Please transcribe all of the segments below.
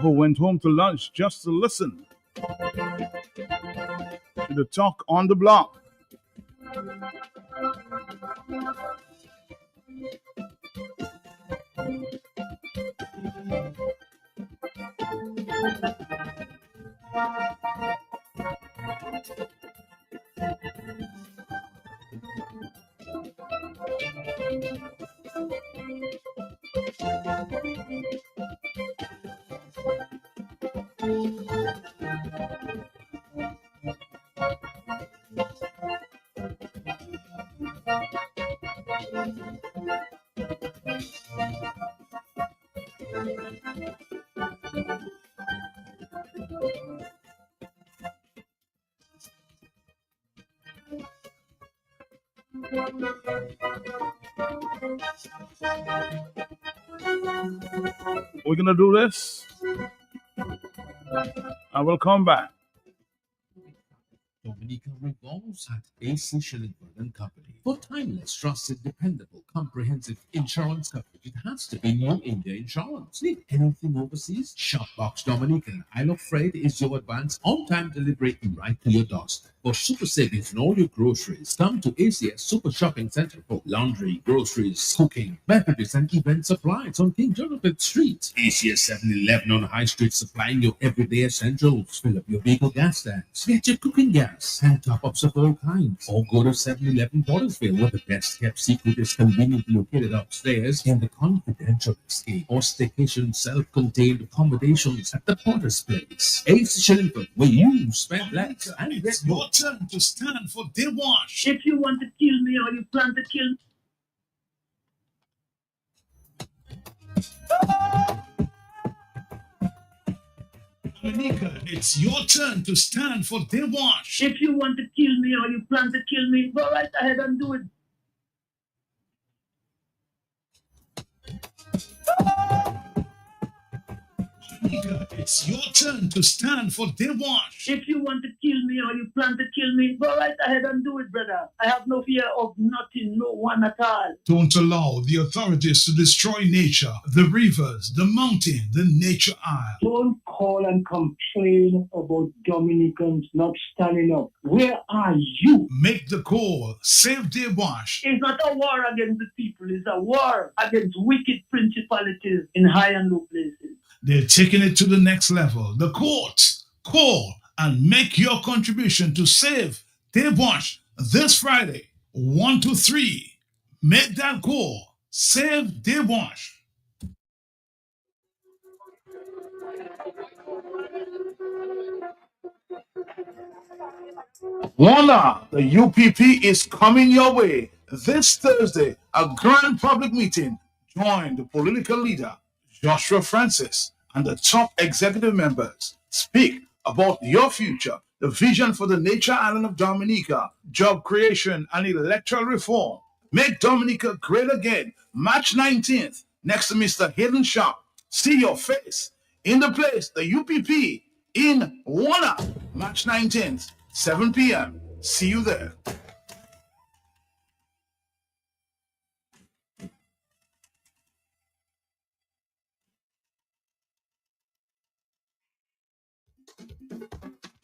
who went home to lunch just to listen to the talk on the block. We're gonna do this. I will come back. Dominica revolves at AC Schillingford and Company. For timeless, trusted, dependable, comprehensive insurance coverage, it has to be New India Insurance. Need anything overseas? Shopbox Dominica Isle of Freight is your advance on-time delivery right to your doorstep. For super savings on all your groceries, come to ACS Super Shopping Center for laundry, groceries, cooking, beverages, and event supplies on King Jonathan Street. ACS 7-Eleven on High Street supplying your everyday essentials. Fill up your vehicle gas tanks, get your cooking gas, and top-ups of all kinds. Or go to 7-Eleven Portersville, where the best-kept secret is conveniently located upstairs in the confidential escape or staycation self-contained accommodations at the Porter's Place. AC Schillingford, where you spend less and get more. Turn to stand for their wash. If you want to kill me or you plan to kill me. Dominica, it's your turn to stand for their wash. If you want to kill me or you plan to kill me, go right ahead and do it. Dominica, it's your turn to stand for their wash. If you want to kill me or you plan to kill me, go right ahead and do it, brother. I have no fear of nothing, no one at all. Don't allow the authorities to destroy nature, the rivers, the mountain, the nature isle. Don't call and complain about Dominicans not standing up. Where are you? Make the call. Save their wash. It's not a war against the people. It's a war against wicked principalities in high and low places. They're taking it to the next level. The courts. Call and make your contribution to save their wash this Friday, 1 to 3. Make that call. Save their wash. Voila! The UPP is coming your way this Thursday. A grand public meeting. Join the political leader, Joshua Francis, and the top executive members. Speak about your future, the vision for the nature island of Dominica, job creation and electoral reform. Make Dominica great again. March 19th, next to Mr. Hayden Sharp. See your face in the place, the UPP in Warner, March 19th, 7 p.m. See you there.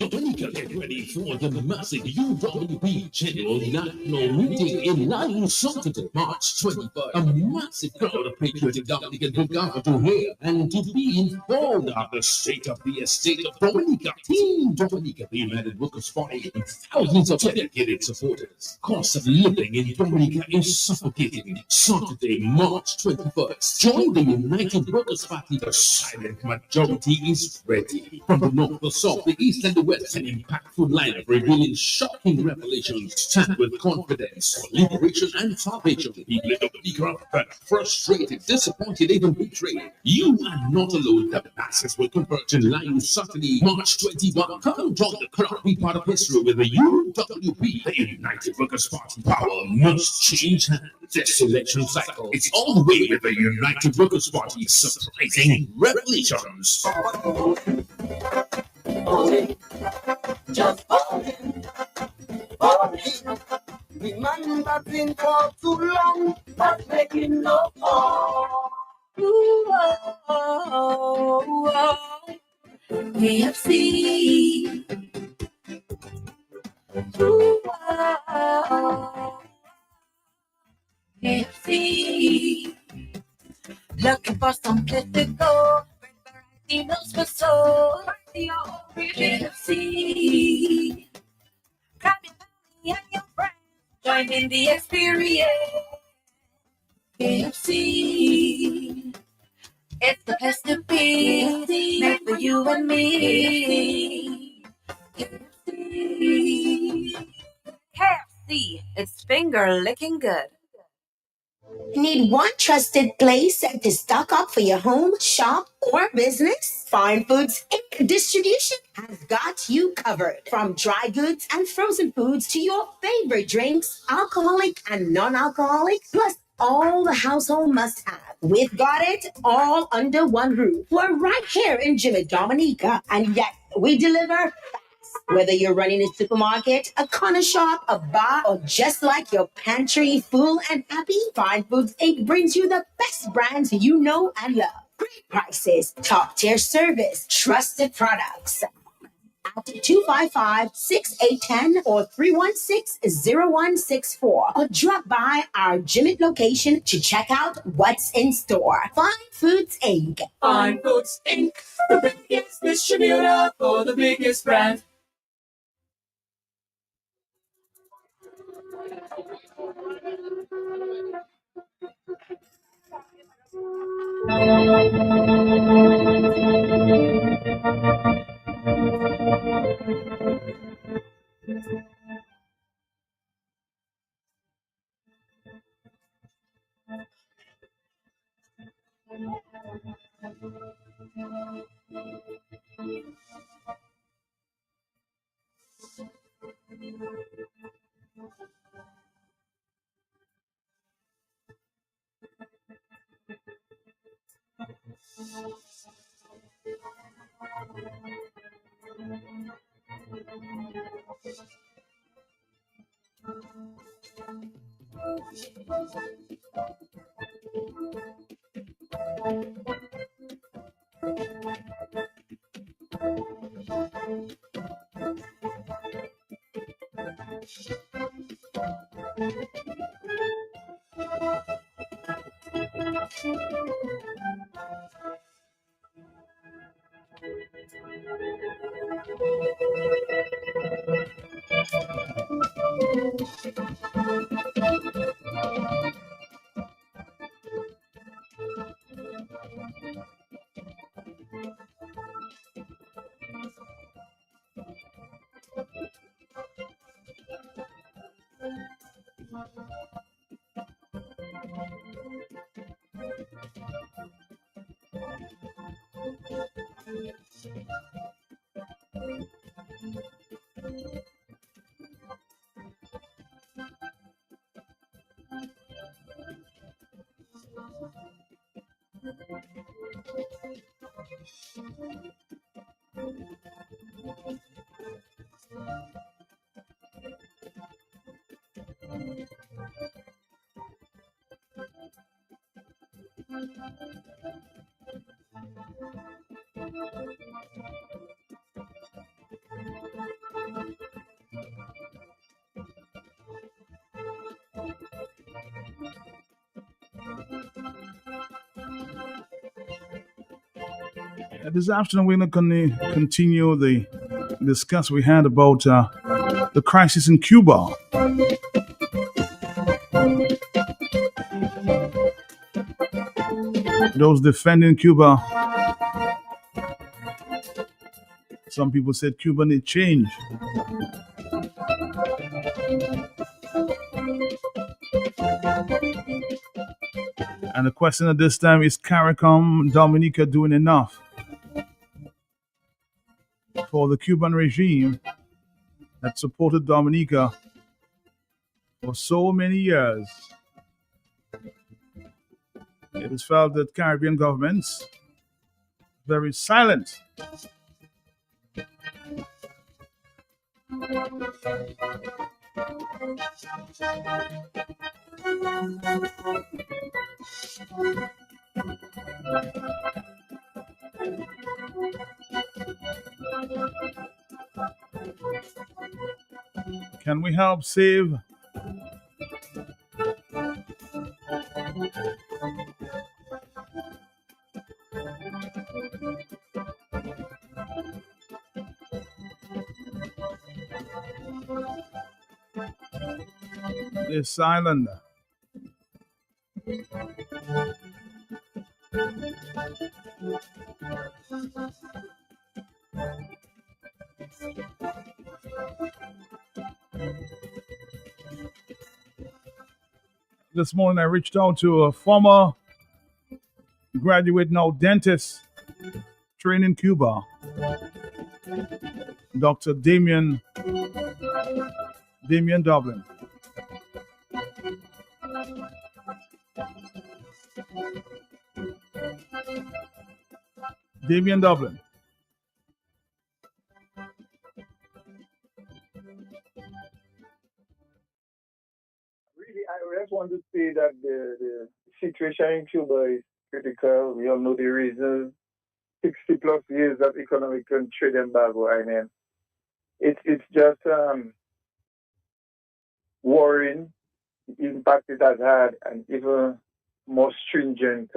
Dominica, get ready for the massive UWP General National Meeting in Lyon, Saturday, March 21st. A massive crowd of patriotic Dominicans will gather to hear and to be informed of the state of the estate of Dominica. Team Dominica, the United Workers' Party, and thousands of dedicated supporters. Cost of living in Dominica is suffocating. Saturday, March 21st. Join the United Workers' Party. The silent majority is ready. From the north, the south, the east, and the west, an impactful lineup revealing shocking revelations. Stand with confidence for liberation and salvation. People in Dominica are fed, frustrated, disappointed, even betrayed. You are not alone. The masses will converge in Lyon Saturday, March 21. Come join the crowd. Be part of history with the UWP, the United Workers' Party. Power must change hands. This election cycle, it's all the way with the United Workers' Party. Surprising revelations. falling, just falling, falling. The man that's been for too long, but making no fall. Ooh, oh, oh, KFC. Ooh, oh, KFC. Looking for some place to go. He knows for so. KFC. Grab your family and your friends. Join in the experience. KFC. It's the place to be. Made for you and me. KFC. KFC. It's finger licking good. Need one trusted place to stock up for your home, shop, or business? Fine Foods Inc. Distribution has got you covered. From dry goods and frozen foods to your favorite drinks, alcoholic and non-alcoholic, plus all the household must-have. We've got it all under one roof. We're right here in Jimmy Dominica, and yet we deliver fast. Whether you're running a supermarket, a corner shop, a bar, or just like your pantry full and happy, Fine Foods Inc. brings you the best brands you know and love. Great prices, top-tier service, trusted products. At 255-6810 or 316-0164, or drop by our Jimmy location to check out what's in store. Fine Foods Inc. Fine Foods Inc. The biggest distributor for the biggest brand. This afternoon, we're going to continue the discuss we had about the crisis in Cuba. Those defending Cuba, some people said Cuba need change. And the question at this time is, CARICOM Dominica doing enough for the Cuban regime that supported Dominica for so many years? It is felt that Caribbean governments are very silent Can we help save this island? This morning I reached out to a former graduate, now dentist, trained in Cuba, Dr. Damien Dublin. Damien Dublin. Really, I just want to say that the situation in Cuba is critical. We all know the reasons. 60 plus years of economic and trade embargo. I mean, it's just worrying the impact it has had, and even more stringent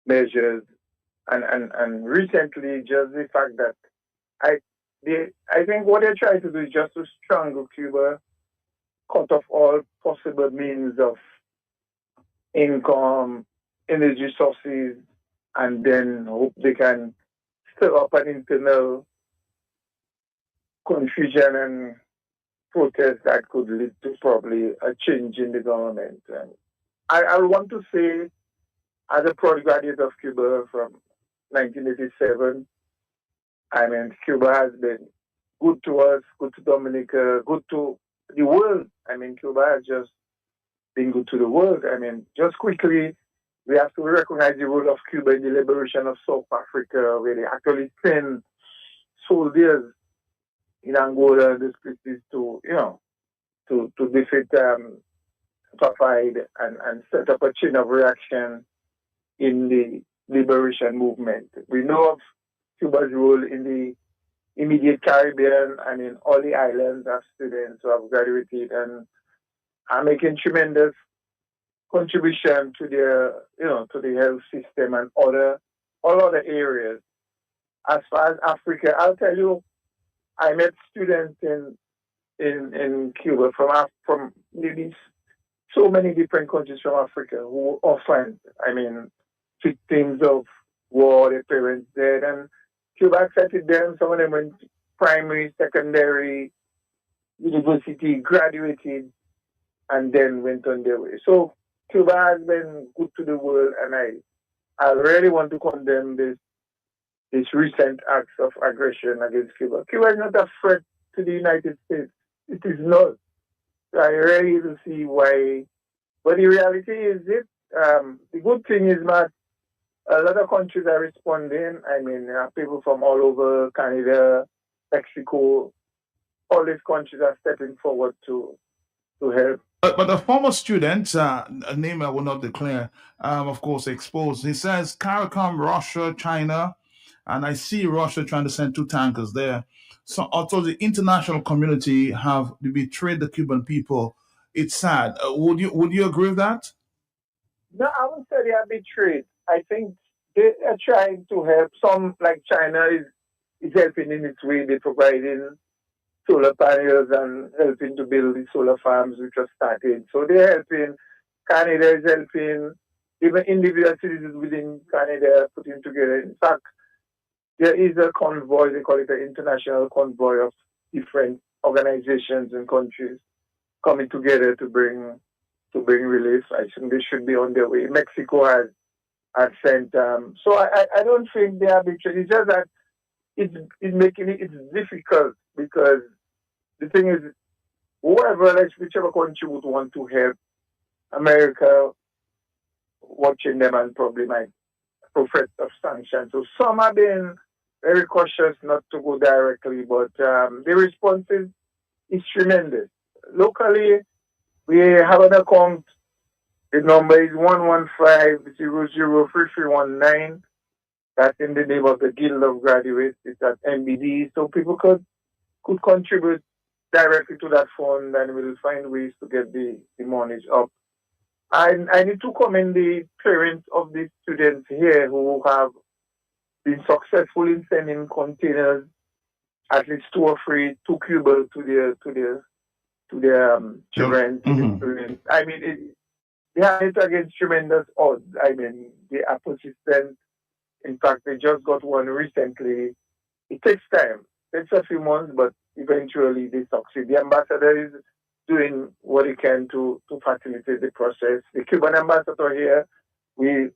measures. And recently, just the fact that I think what they're trying to do is just to strangle Cuba, cut off all possible means of income, energy sources, and then hope they can stir up an internal confusion and protest that could lead to probably a change in the government. And I want to say, as a proud graduate of Cuba from 1987, I mean, Cuba has been good to us, good to Dominica, good to the world. I mean, Cuba has just been good to the world. I mean, just quickly, we have to recognize the role of Cuba in the liberation of South Africa, where they actually send soldiers in Angola and these places to, to defeat apartheid and set up a chain of reaction in the liberation movement. We know of Cuba's role in the immediate Caribbean. I mean, all the islands have students who have graduated and are making tremendous contribution to their, to the health system and all other areas. As far as Africa, I'll tell you, I met students in Cuba from maybe so many different countries from Africa who were orphaned. I mean, victims of war, their parents dead, and Cuba accepted them. Some of them went primary, secondary, university, graduated, and then went on their way. So Cuba has been good to the world, and I really want to condemn this recent acts of aggression against Cuba. Cuba is not a threat to the United States. It is not. I really don't see why. But the reality is the good thing is that a lot of countries are responding. I mean, there are people from all over Canada, Mexico, all these countries are stepping forward to help. But a former student, a name I will not declare, of course, exposed. He says CARICOM, Russia, China, and I see Russia trying to send two tankers there. So although the international community have betrayed the Cuban people, it's sad. Would you agree with that? No, I wouldn't say they are betrayed. I think they are trying to help. Some, like China, is helping in its way. They're providing solar panels and helping to build the solar farms which are started. So they're helping. Canada is helping. Even individual citizens within Canada are putting together. In fact, there is a convoy, they call it an international convoy of different organizations and countries coming together to bring relief. I think they should be on their way. Mexico has sent. So I don't think they are betrayed. It's just that it's making it's difficult because the thing is, whichever country would want to help America, watching them and probably might profit of sanctions. So some have been very cautious not to go directly, but the response is tremendous. Locally, we have an account. The number is 115003319. That's in the name of the Guild of Graduates. It's at MBD, so people could contribute directly to that fund, and we'll find ways to get the money up. I need to commend the parents of the students here who have been successful in sending containers, at least 2 or 3, to Cuba to their children, to the students. I mean, they have it against tremendous odds. I mean, they are persistent. In fact, they just got one recently. It takes time. It takes a few months, but eventually they succeed. The ambassador is doing what he can to facilitate the process. The Cuban ambassador here, we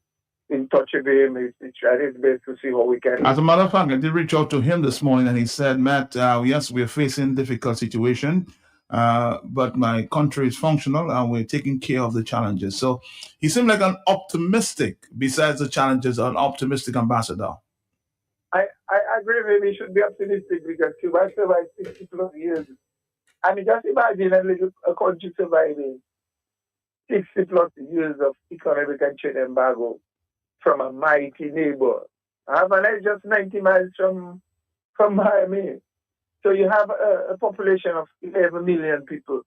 in touch with him. He's trying his best to see how we can. As a matter of fact, I did reach out to him this morning, and he said, Matt, yes, we're facing difficult situation, but my country is functional, and we're taking care of the challenges. So he seemed like an optimistic, besides the challenges, an optimistic ambassador. I agree with him. He should be optimistic because Cuba survived 60 plus years. I mean, just imagine a country surviving 60 plus years of economic and trade embargo from a mighty neighbor. Havana is just 90 miles from Miami. So you have a population of 11 million people.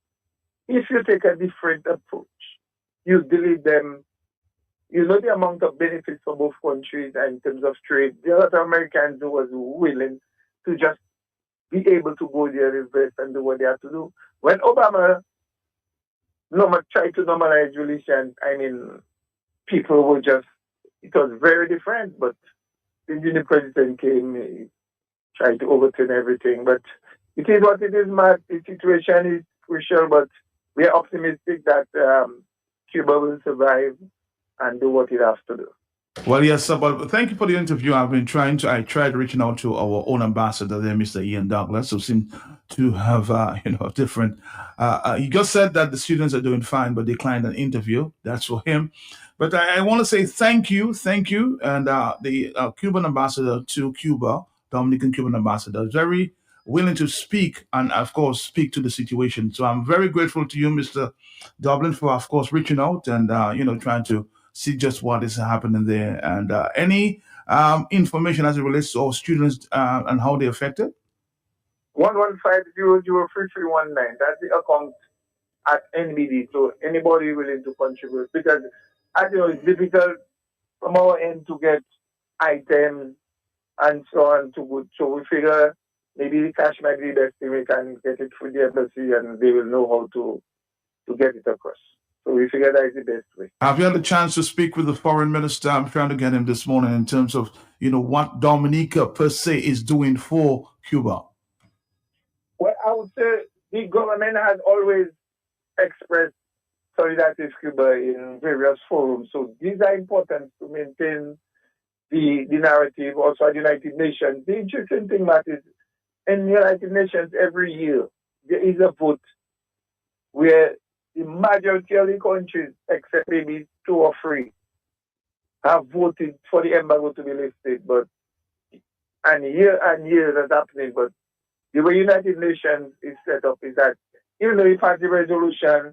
If you take a different approach, you delete them, you know the amount of benefits for both countries in terms of trade. There are a lot of Americans who was willing to just be able to go there, invest, and do what they have to do. When Obama tried to normalize relations, I mean, people were just, it was very different, but the new president came, he tried to overturn everything. But it is what it is, Matt. The situation is crucial, but we are optimistic that Cuba will survive and do what it has to do. Well, yes, sir, but thank you for the interview. I tried reaching out to our own ambassador there, Mr. Ian Douglas, who seemed to have, different. He just said that the students are doing fine, but declined an interview. That's for him. But I want to say thank you. And the Cuban ambassador to Cuba, Dominican Cuban ambassador, is very willing to speak and, of course, speak to the situation. So I'm very grateful to you, Mr. Dublin, for, of course, reaching out and, trying to see just what is happening there. And any information as it relates to our students and how they're affected? 115003319. That's the account at NBD. So anybody willing to contribute, because as you know, it's difficult from our end to get items and so on to good. So we figure maybe the cash might be the best thing. We can get it through the embassy and they will know how to get it across. So we figure that is the best way. Have you had a chance to speak with the foreign minister? I'm trying to get him this morning in terms of, what Dominica per se is doing for Cuba. Well, I would say the government has always expressed solidarity with Cuba in various forums. So these are important to maintain the narrative. Also at the United Nations. The interesting thing, Matt, is in the United Nations every year there is a vote where the majority of the countries, except maybe 2 or 3, have voted for the embargo to be lifted. And year that's happening. But the way United Nations is set up is that even though you pass the resolution,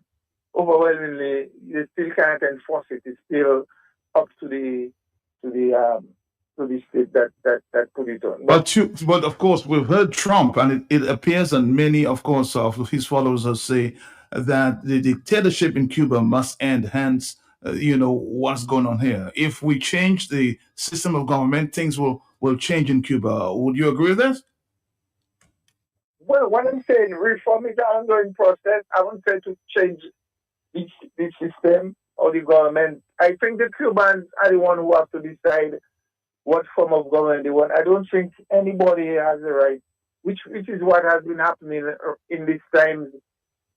overwhelmingly, you still can't enforce it. It's still up to the state that put it on. But of course, we've heard Trump, and it appears, and many, of course, of his followers say that the dictatorship in Cuba must end. Hence, what's going on here. If we change the system of government, things will change in Cuba. Would you agree with that? Well, what I'm saying, reform is an ongoing process. I won't say to change the system or the government. I think the Cubans are the one who have to decide what form of government they want. I don't think anybody has the right, which is what has been happening in these times.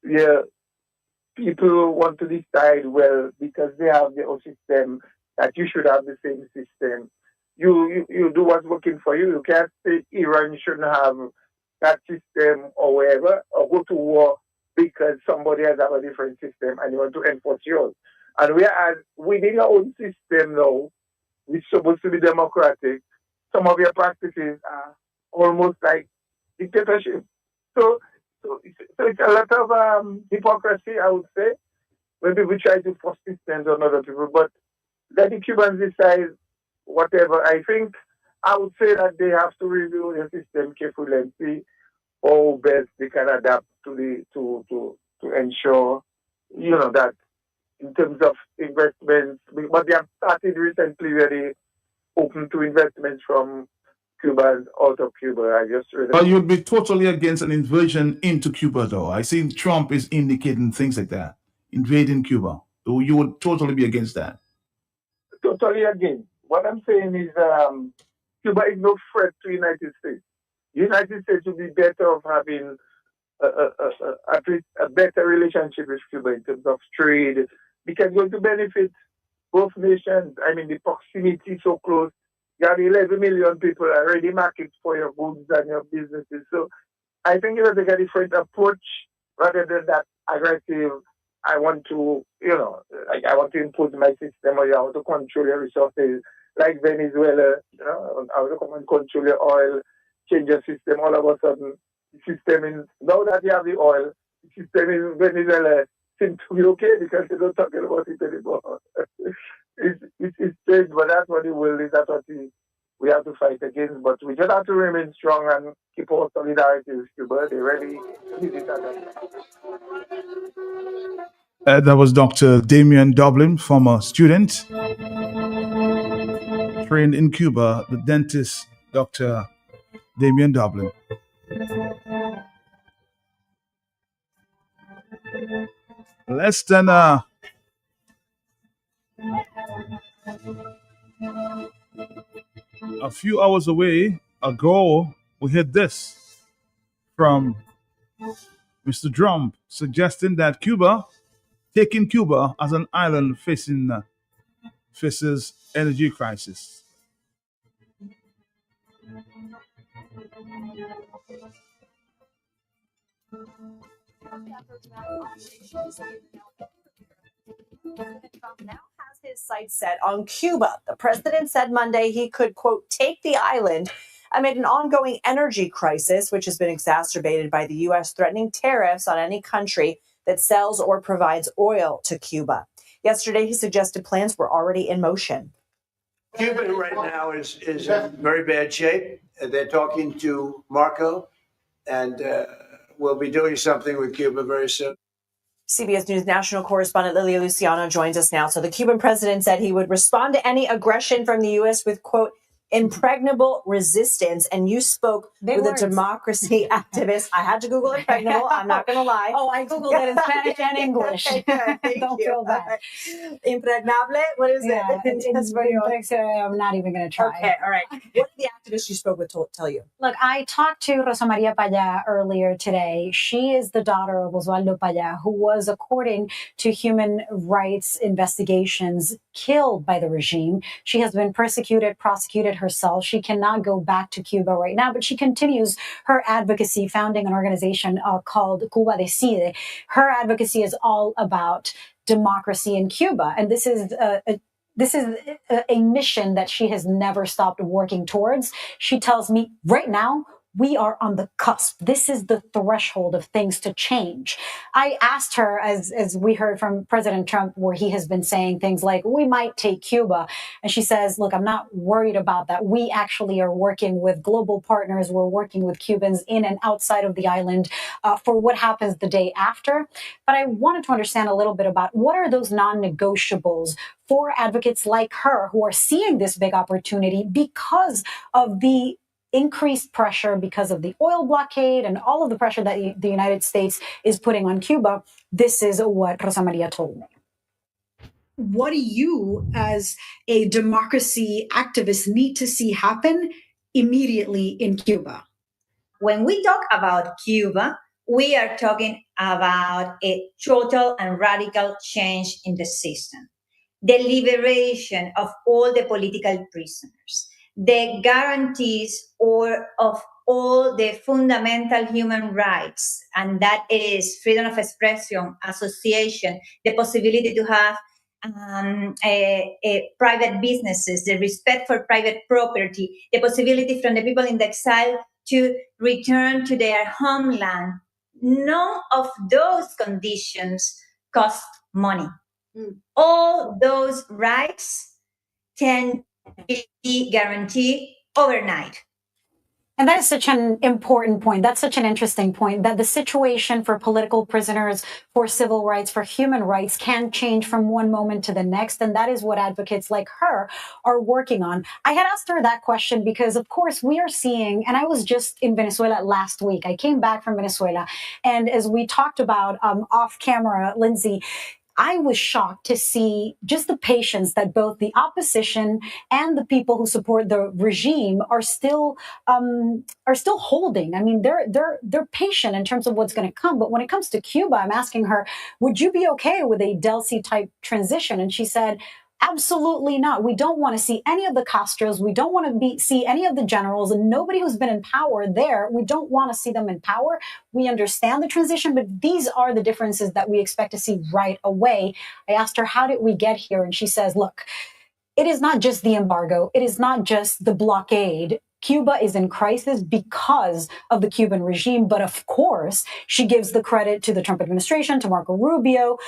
Yeah, people want to decide, well, because they have their own system, that you should have the same system. You do what's working for you. You can't say Iran shouldn't have that system or whatever, or go to war because somebody has a different system and you want to enforce yours. And whereas within our own system now, which is supposed to be democratic, some of your practices are almost like dictatorship. So, so it's a lot of hypocrisy, I would say, when people try to force systems on other people. But let the Cubans decide whatever. I think I would say that they have to review the system carefully and see how best they can adapt to to ensure, that in terms of investments. But they have started recently very open to investments from Cubans out of Cuba. I just read. But you'd be totally against an invasion into Cuba, though. I see Trump is indicating things like that, invading Cuba. So you would totally be against that. Totally again. What I'm saying is Cuba is no threat to the United States. The United States would be better off having at least a better relationship with Cuba in terms of trade, because it's going to benefit both nations. I mean, the proximity so close. You have 11 million people already markets for your goods and your businesses. So I think you have to take a different approach rather than that aggressive. I want to, I want to impose my system, or I want to control your resources, like Venezuela. I want to come and control your oil, change your system. All of a sudden, the system in now that you have the oil, the system in Venezuela seems to be okay because they don't talk about it anymore. it's strange, but that's what the world is. That's what we have to fight against. But we just have to remain strong and keep our solidarity with Cuba. They really need it at that time. That was Dr. Damian Dublin, former student trained in Cuba, the dentist, Dr. Damian Dublin. Less than a few hours away ago, we heard this from Mr. Trump suggesting that taking Cuba as an island faces energy crisis. President Trump now has his sights set on Cuba. The president said Monday he could, quote, take the island amid an ongoing energy crisis, which has been exacerbated by the U.S. threatening tariffs on any country that sells or provides oil to Cuba. Yesterday, he suggested plans were already in motion. Cuba right now is in very bad shape. They're talking to Marco, and we'll be doing something with Cuba very soon. CBS News national correspondent Lilia Luciano joins us now. So the Cuban president said he would respond to any aggression from the U.S. with, quote, impregnable resistance. And you spoke with a democracy activist. I had to Google impregnable. I'm not going to lie. Oh, I Googled it in Spanish and English. Don't feel bad. Impregnable? What is it? I'm not even going to try. Okay, all right. What did the activist you spoke with tell you? Look, I talked to Rosa Maria Paya earlier today. She is the daughter of Osvaldo Paya, who was, according to human rights investigations, killed by the regime. She has been persecuted, prosecuted herself. She cannot go back to Cuba right now, but she continues her advocacy, founding an organization called Cuba Decide. Her advocacy is all about democracy in Cuba. And this is a mission that she has never stopped working towards. She tells me right now, we are on the cusp. This is the threshold of things to change. I asked her, as we heard from President Trump, where he has been saying things like, we might take Cuba. And she says, look, I'm not worried about that. We actually are working with global partners. We're working with Cubans in and outside of the island for what happens the day after. But I wanted to understand a little bit about what are those non-negotiables for advocates like her who are seeing this big opportunity because of the increased pressure because of the oil blockade and all of the pressure that the United States is putting on Cuba. This is what Rosa Maria told me. What do you, as a democracy activist, need to see happen immediately in Cuba? When we talk about Cuba, we are talking about a total and radical change in the system, the liberation of all the political prisoners, the guarantees of all the fundamental human rights, and that is freedom of expression, association, the possibility to have private businesses, the respect for private property, the possibility from the people in the exile to return to their homeland. None of those conditions cost money. All those rights can be guaranteed overnight. And that is such an important point. That's such an interesting point, that the situation for political prisoners, for civil rights, for human rights can change from one moment to the next. And that is what advocates like her are working on. I had asked her that question because, of course, we are seeing, and I was just in Venezuela last week. I came back from Venezuela. And as we talked about off camera, Lindsay, I was shocked to see just the patience that both the opposition and the people who support the regime are still holding. I mean, they're patient in terms of what's going to come. But when it comes to Cuba, I'm asking her, would you be okay with a Delcy type transition? And she said, absolutely not. We don't want to see any of the Castros. We don't want to see any of the generals, and nobody who's been in power there. We don't want to see them in power. We understand the transition, but these are the differences that we expect to see right away. I asked her, how did we get here? And she says, look, it is not just the embargo. It is not just the blockade. Cuba is in crisis because of the Cuban regime. But of course, she gives the credit to the Trump administration, to Marco Rubio,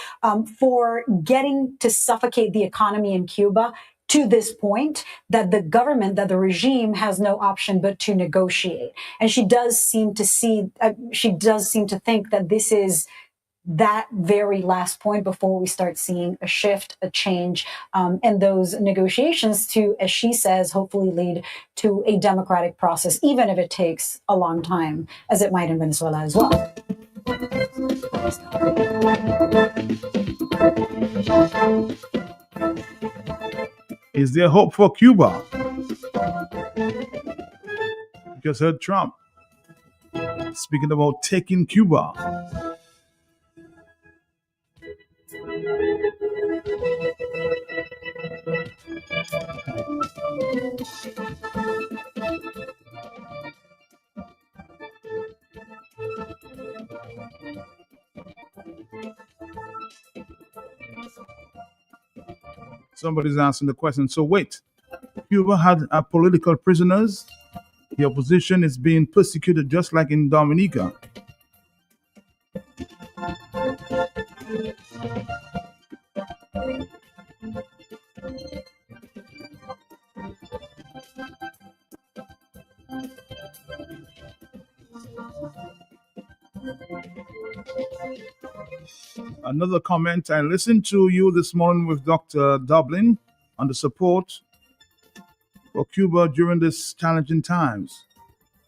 for getting to suffocate the economy in Cuba to this point that the government, that the regime has no option but to negotiate. And she does seem to think that this is that very last point before we start seeing a shift, a change, and those negotiations to, as she says, hopefully lead to a democratic process, even if it takes a long time, as it might in Venezuela as well. Is there hope for Cuba? You just heard Trump speaking about taking Cuba. Somebody's asking the question. So wait, Cuba had political prisoners. The opposition is being persecuted just like in Dominica. Another comment, I listened to you this morning with Dr. Dublin on the support for Cuba during these challenging times.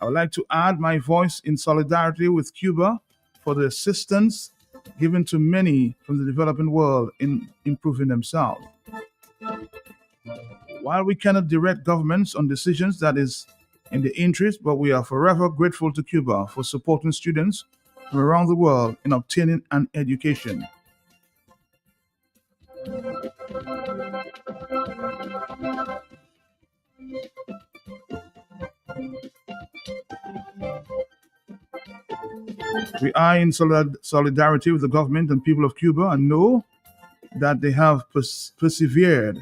I would like to add my voice in solidarity with Cuba for the assistance given to many from the developing world in improving themselves. While we cannot direct governments on decisions that is in the interest, but we are forever grateful to Cuba for supporting students from around the world in obtaining an education. We are in solidarity with the government and people of Cuba and know that they have persevered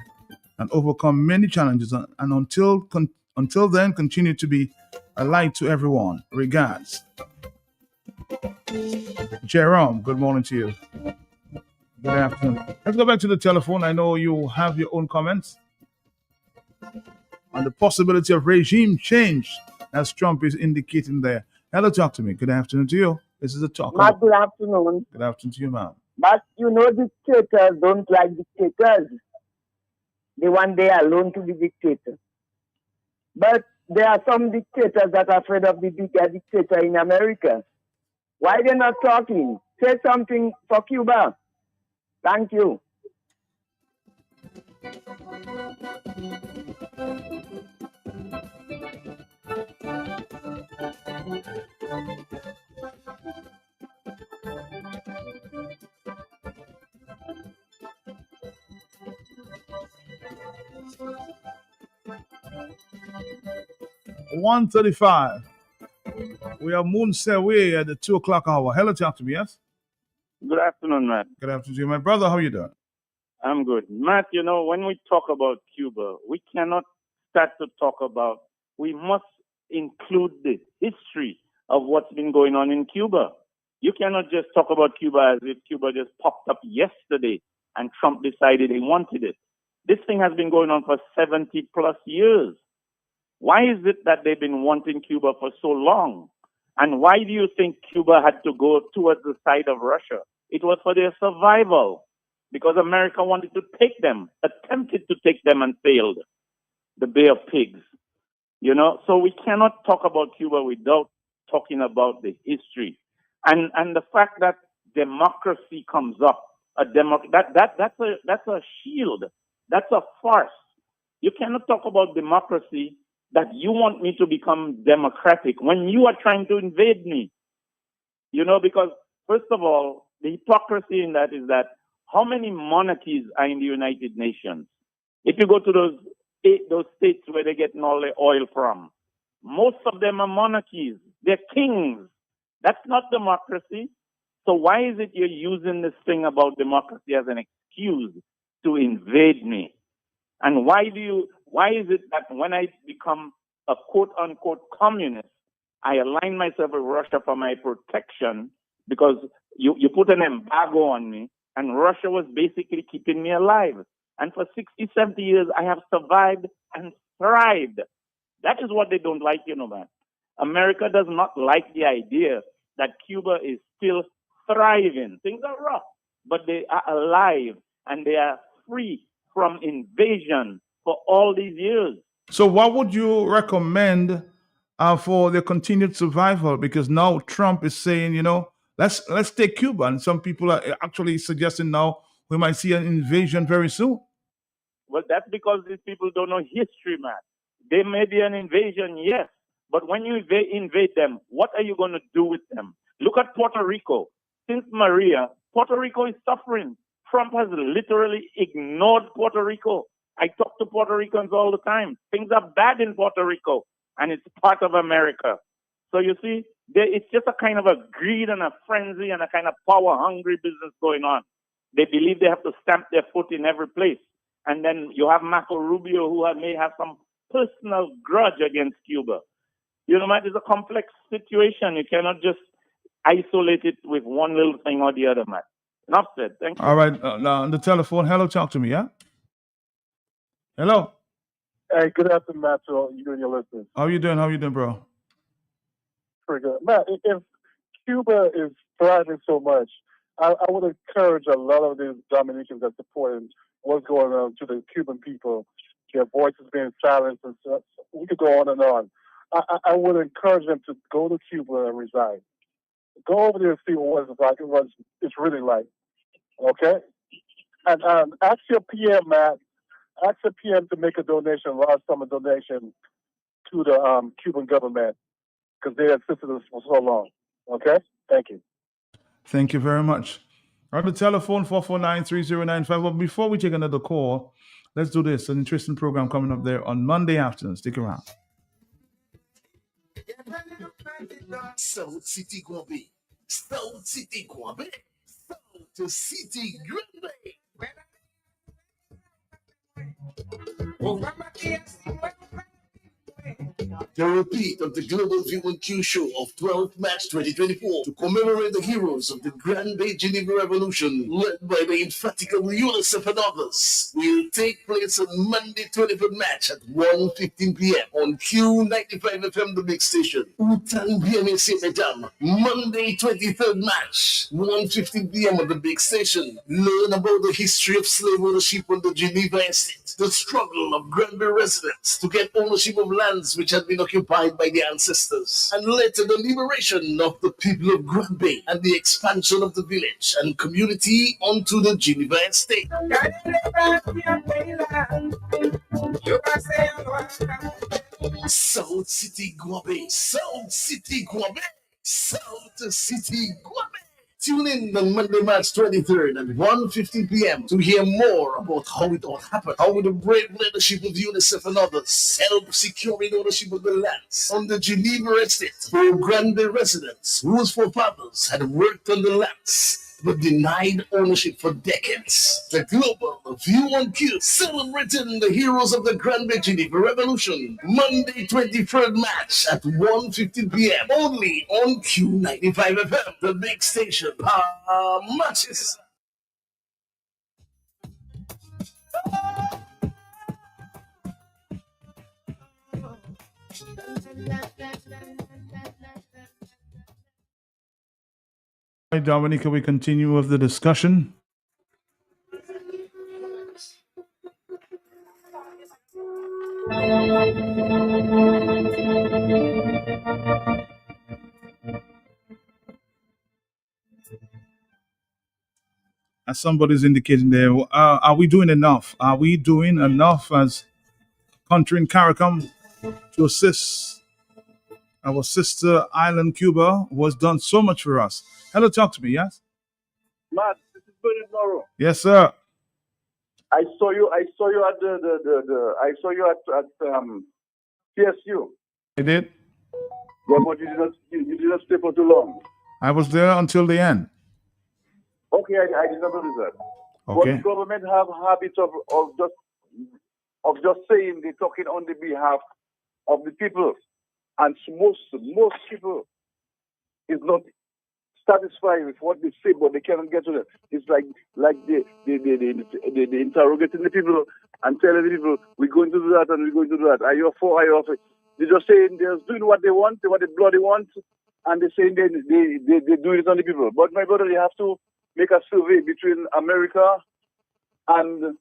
and overcome many challenges, and until then continue to be a light to everyone. Regards. Jerome, good morning to you. Good afternoon. Let's go back to the telephone. I know you have your own comments on the possibility of regime change, as Trump is indicating there. Hello, talk to me. Good afternoon to you. This is a talk. Good afternoon. Good afternoon to you, ma'am. But you know, dictators don't like dictators. They want their alone to be dictators. But there are some dictators that are afraid of the bigger dictator in America. Why they're not talking? Say something for Cuba. Thank you. $1:35. We are Moon Seway at the 2:00 hour. Hello, talk to me, yes? Good afternoon, man. Good afternoon to you, my brother. How you doing? I'm good. Matt, you know, when we talk about Cuba, we cannot start to talk about, we must include the history of what's been going on in Cuba. You cannot just talk about Cuba as if Cuba just popped up yesterday and Trump decided he wanted it. This thing has been going on for 70 plus years. Why is it that they've been wanting Cuba for so long? And why do you think Cuba had to go towards the side of Russia? It was for their survival, because America wanted to take them, attempted to take them and failed. The Bay of Pigs. You know, so we cannot talk about Cuba without talking about the history. And the fact that democracy comes up, that's a shield. That's a farce. You cannot talk about democracy that you want me to become democratic when you are trying to invade me. You know, because first of all, the hypocrisy in that is that how many monarchies are in the United Nations? If you go to those states where they get all their oil from, most of them are monarchies. They're kings. That's not democracy. So why is it you're using this thing about democracy as an excuse to invade me? And why is it that when I become a quote unquote communist, I align myself with Russia for my protection, because you put an embargo on me, and Russia was basically keeping me alive. And for 60, 70 years, I have survived and thrived. That is what they don't like, you know, man. America does not like the idea that Cuba is still thriving. Things are rough, but they are alive and they are free from invasion for all these years. So, what would you recommend for their continued survival? Because now Trump is saying, you know, let's take Cuba, and some people are actually suggesting now we might see an invasion very soon. Well, that's because these people don't know history, man. There may be an invasion, yes, but when you invade them, what are you going to do with them? Look at Puerto Rico. Since Maria, Puerto Rico is suffering. Trump has literally ignored Puerto Rico. I talk to Puerto Ricans all the time. Things are bad in Puerto Rico, and it's part of America. So you see, it's just a kind of a greed and a frenzy and a kind of power-hungry business going on. They believe they have to stamp their foot in every place. And then you have Marco Rubio, who may have some personal grudge against Cuba. You know, man, it's a complex situation. You cannot just isolate it with one little thing or the other, man. Enough said. Thank you. All right, now on the telephone. Hello, talk to me, yeah? Hello. Hey, good afternoon, Matt, to you and your listeners. How you doing, bro? Pretty good. Matt, if Cuba is thriving so much, I would encourage a lot of these Dominicans that support what's going on to the Cuban people, their voices being silenced, and so we could go on and on. I would encourage them to go to Cuba and reside. Go over there and see what it's really like. Okay? And ask your PM, Matt. Ask the PM to make a donation, a large sum of donation to the Cuban government, because they assisted us for so long. Okay? Thank you. Thank you very much. On the telephone, 449-3095. But before we take another call, let's do this. An interesting program coming up there on Monday afternoon. Stick around. South City Guabe. South City Guabe. South City Guabe. The repeat of the Global V1Q show of 12th March 2024 to commemorate the heroes of the Grand Bay Geneva Revolution, led by the infatigable UNICEF and others, will take place on Monday 23rd March at 1:15 p.m. on Q95 FM, the big station. Utan BMC Madam, Monday 23rd March, 1:15 p.m. on the big station. Learn about the history of slave ownership on the Geneva Estate, the struggle of Grand Bay residents to get ownership of lands which had been occupied by their ancestors, and later the liberation of the people of Grand Bay and the expansion of the village and community onto the Geneva Estate. South City Guabe, South City Guabe, South City Guabe. Tune in on Monday, March 23rd at 1:15 p.m. to hear more about how it all happened, how with the brave leadership of UNICEF and others help securing ownership of the lands on the Geneva Estate for Grand Bay residents whose forefathers had worked on the lands. but denied ownership for decades. The Global View on Q, celebrating the heroes of the Grand Bay Geneva Revolution. Monday, 23rd March at 1:15 p.m. Only on Q95 FM, the big station. Matches. All right, Dominica, we continue with the discussion. As somebody's indicating there, are we doing enough? Are we doing enough as country in CARICOM to assist our sister island Cuba, who has done so much for us? Hello, talk to me, yes? Matt, this is Bernard Morrow. Yes, sir. I saw you at I saw you at CSU. I did. Yeah, but you did not stay for too long. I was there until the end. Okay, I did not notice that. Okay. But the government have habits of just saying they're talking on the behalf of the people, and most people is not satisfied with what they say, but they cannot get to it. It's like they interrogating the people and telling the people, we're going to do that and we're going to do that. Are you for? Are you off? They're just saying they're doing what they want, what the bloody want, and they're saying they do it on the people. But my brother, they have to make a survey between America and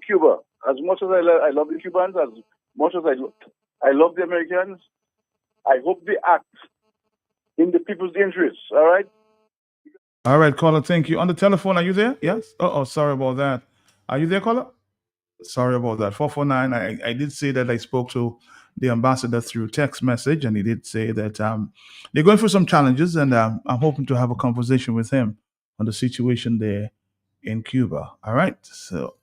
Cuba. As much as I love the Cubans, as much as I love the Americans, I hope they act in the people's interests. All right. All right, caller, thank you. On the telephone, are you there? Yes? Oh, sorry about that. Are you there, caller? Sorry about that. 449, I did say that I spoke to the ambassador through text message, and he did say that they're going through some challenges, and I'm hoping to have a conversation with him on the situation there in Cuba. All right? So,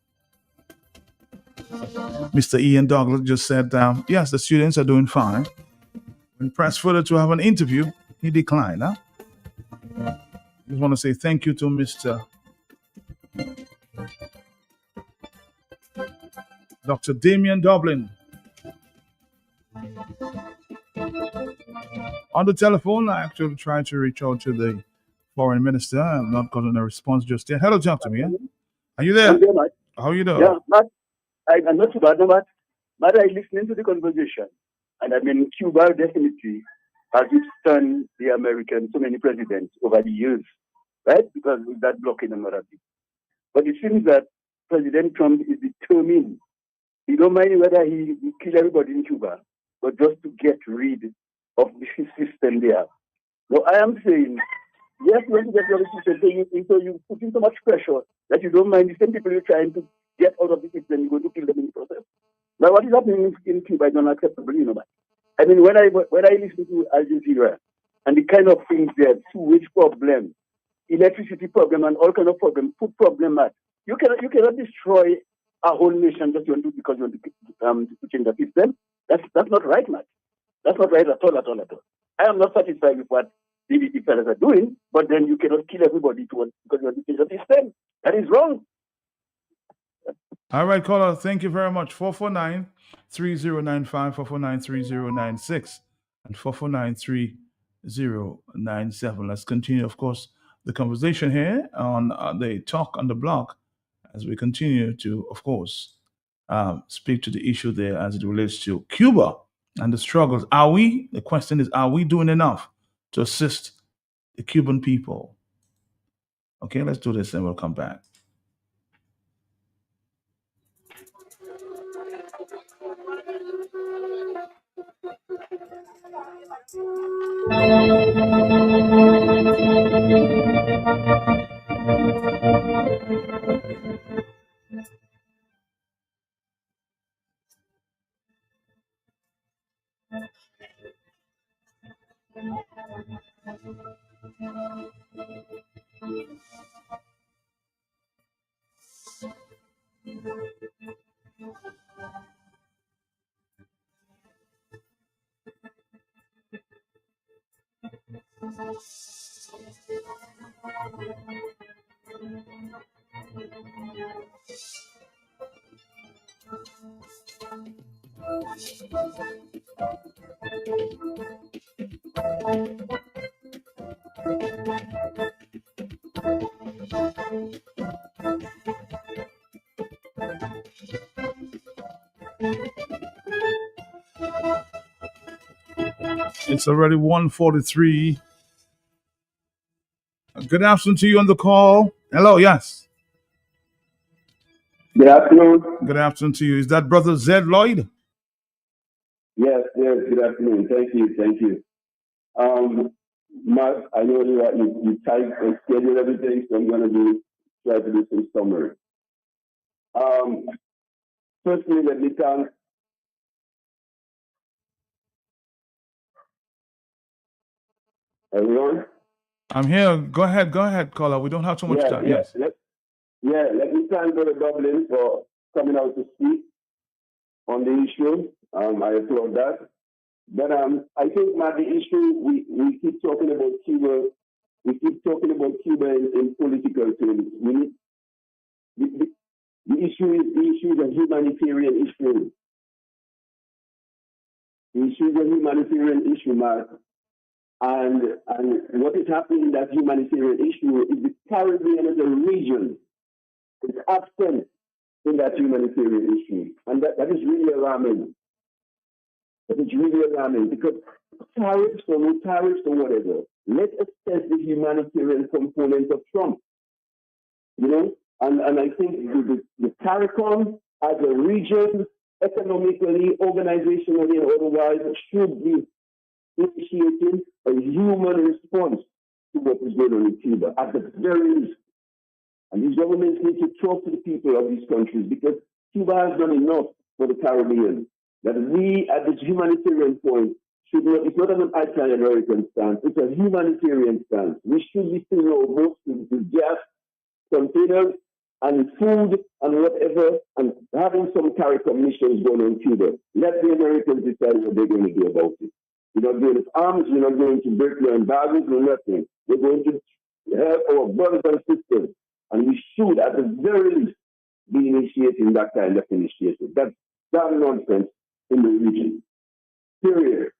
Mr. Ian Douglas just said, yes, the students are doing fine. When pressed further to have an interview, he declined. Huh? I just want to say thank you to Mr. Dr. Damian Dublin. On the telephone, I actually tried to reach out to the foreign minister. I have not gotten a response just yet. Hello, talk to me. Yeah? Are you there? I'm there, Matt. How are you doing? Yeah, Matt. I'm not too bad, no, Matt. Matt, I'm listening to the conversation. And I mean, Cuba definitely has withstood the Americans, so many presidents over the years, right? Because with that blocking and other things. But it seems that President Trump is determined. He don't mind whether he kill everybody in Cuba, but just to get rid of the system there. So I am saying, yes, when you get rid of the system, so you put in so much pressure that you don't mind the same people you're trying to get out of the system, you're going to kill them in the process. Now, what is happening in Cuba is unacceptable, you know, man. I mean, when I listen to Al Jazeera and the kind of things there, sewage problem, electricity problem, and all kind of problem, food problem, man, you cannot destroy a whole nation just because you want to change the system. That's not right, man. That's not right at all. I am not satisfied with what the fellas are doing, but then you cannot kill everybody because you want to change the system. That is wrong. All right, caller, thank you very much. 449-3095, 449-3096, and 449-3097. Let's continue, of course, the conversation here on the Talk on the Block as we continue to, of course, speak to the issue there as it relates to Cuba and the struggles. The question is, are we doing enough to assist the Cuban people? Okay, let's do this and we'll come back. It's already 1:43. Good afternoon to you on the call. Hello, yes. Good afternoon. Good afternoon to you. Is that Brother Zed Lloyd? Yes, good afternoon. Thank you. Mark, I know that you type and schedule everything, so I'm going to try to do some summary. Firstly, let me thank everyone. I'm here. Go ahead, caller. We don't have too much time. Yes. Let me thank Brother Dublin for coming out to speak on the issue. I applaud that. But I think, Matt, the issue, we keep talking about Cuba. We keep talking about Cuba in political terms. The issue is a humanitarian issue. The issue is a humanitarian issue, Matt. And what is happening in that humanitarian issue is the Caribbean as a region is absent in that humanitarian issue. And that is really alarming. That is really alarming because tariffs or no tariffs or whatever, let us test the humanitarian component of Trump. And I think the CARICOM as a region, economically, organizationally, and otherwise, should be initiating a human response to what is going on in Cuba, at the very least. And these governments need to talk to the people of these countries because Cuba has done enough for the Caribbean. That we, at this humanitarian point, should not, it's not an anti-American stance, it's a humanitarian stance. We should be filling our boats with gas, containers, and food, and whatever, and having some CARICOM missions going on in Cuba. Let the Americans decide what they're going to do about it. We're not going to arms, we're not going to break their embargoes, or nothing. We're going to help our brothers and sisters, and we should, at the very least, be initiating that kind of initiative. That's damn nonsense in the region. Period.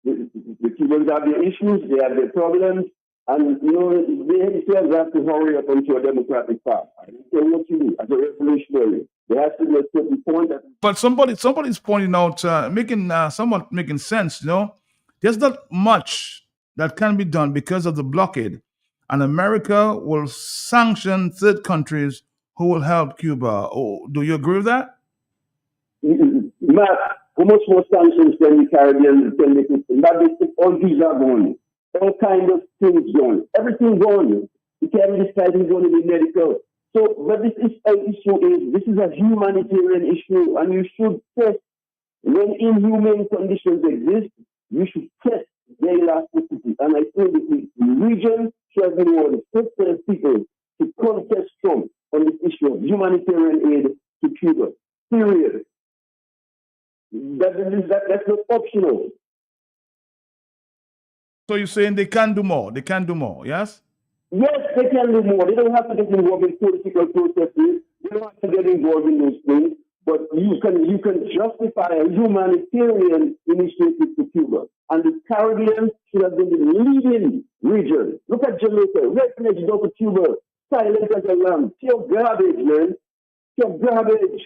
The Cubans have their issues, they have their problems, and they themselves have to hurry up into a democratic path. I don't care what you do as a revolutionary. There has to be a certain point that. But somebody's pointing out, somewhat making sense. There's not much that can be done because of the blockade, and America will sanction third countries who will help Cuba. Oh, do you agree with that? Matt, how much more sanctions can the Caribbean all these are going. All kinds of things going. Everything going. You can't decide who's going to be medical. So, but this is this is a humanitarian issue, and you should test when inhumane conditions exist. You should test their elasticity, and I think that the region should have been one of the first people to contest Trump on this issue of humanitarian aid to Cuba. Period. That's not optional. So you're saying they can do more? They can do more, yes? Yes, they can do more. They don't have to get involved in political processes. They don't have to get involved in those things. But you can justify a humanitarian initiative to Cuba. And the Caribbean should have been the leading region. Look at Jamaica, right next door to Cuba, silent as a lamb. Pure garbage, man. Pure garbage.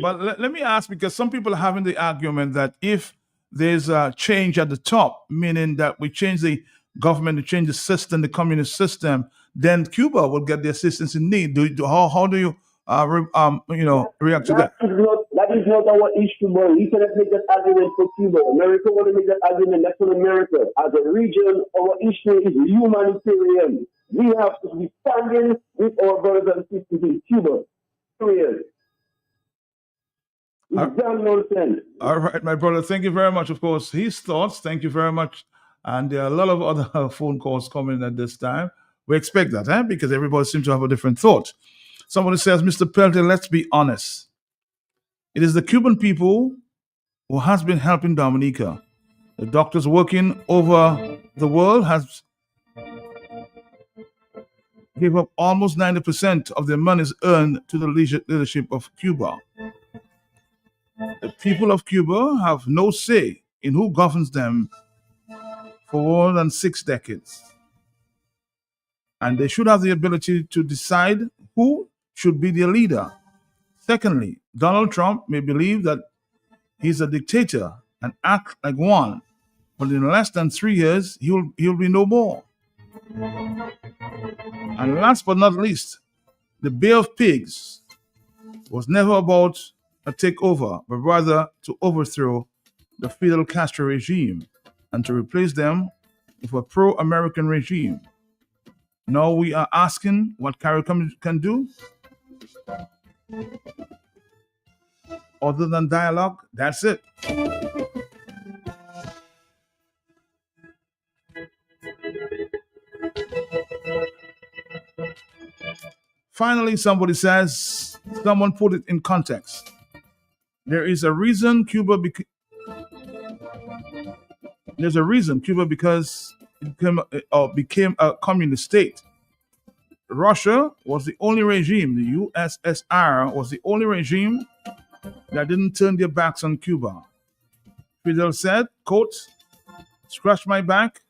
But let me ask, because some people are having the argument that if there's a change at the top, meaning that we change the government, to change the system, the communist system, then Cuba will get the assistance in need. How do you react to that? That is not our issue, boy. We cannot make that argument for Cuba. America want to make that argument. That's for America. As a region, our issue is humanitarian. We have to be standing with our brothers and sisters in Cuba. Period. All right, my brother. Thank you very much. Of course, his thoughts. Thank you very much. And there are a lot of other phone calls coming at this time. We expect that, because everybody seems to have a different thought. Somebody says, Mr. Peltier, let's be honest. It is the Cuban people who has been helping Dominica. The doctors working over the world gave up almost 90% of their monies earned to the leadership of Cuba. The people of Cuba have no say in who governs them for more than 6 decades. And they should have the ability to decide who should be their leader. Secondly, Donald Trump may believe that he's a dictator and act like one, but in less than 3 years, he'll be no more. And last but not least, the Bay of Pigs was never about a takeover, but rather to overthrow the Fidel Castro regime and to replace them with a pro-American regime. Now we are asking what CARICOM can do. Other than dialogue, that's it. Finally, someone put it in context. There's a reason Cuba became a communist state. Russia was the only regime, the USSR was the only regime that didn't turn their backs on Cuba. Fidel said, quote, "Scratch my back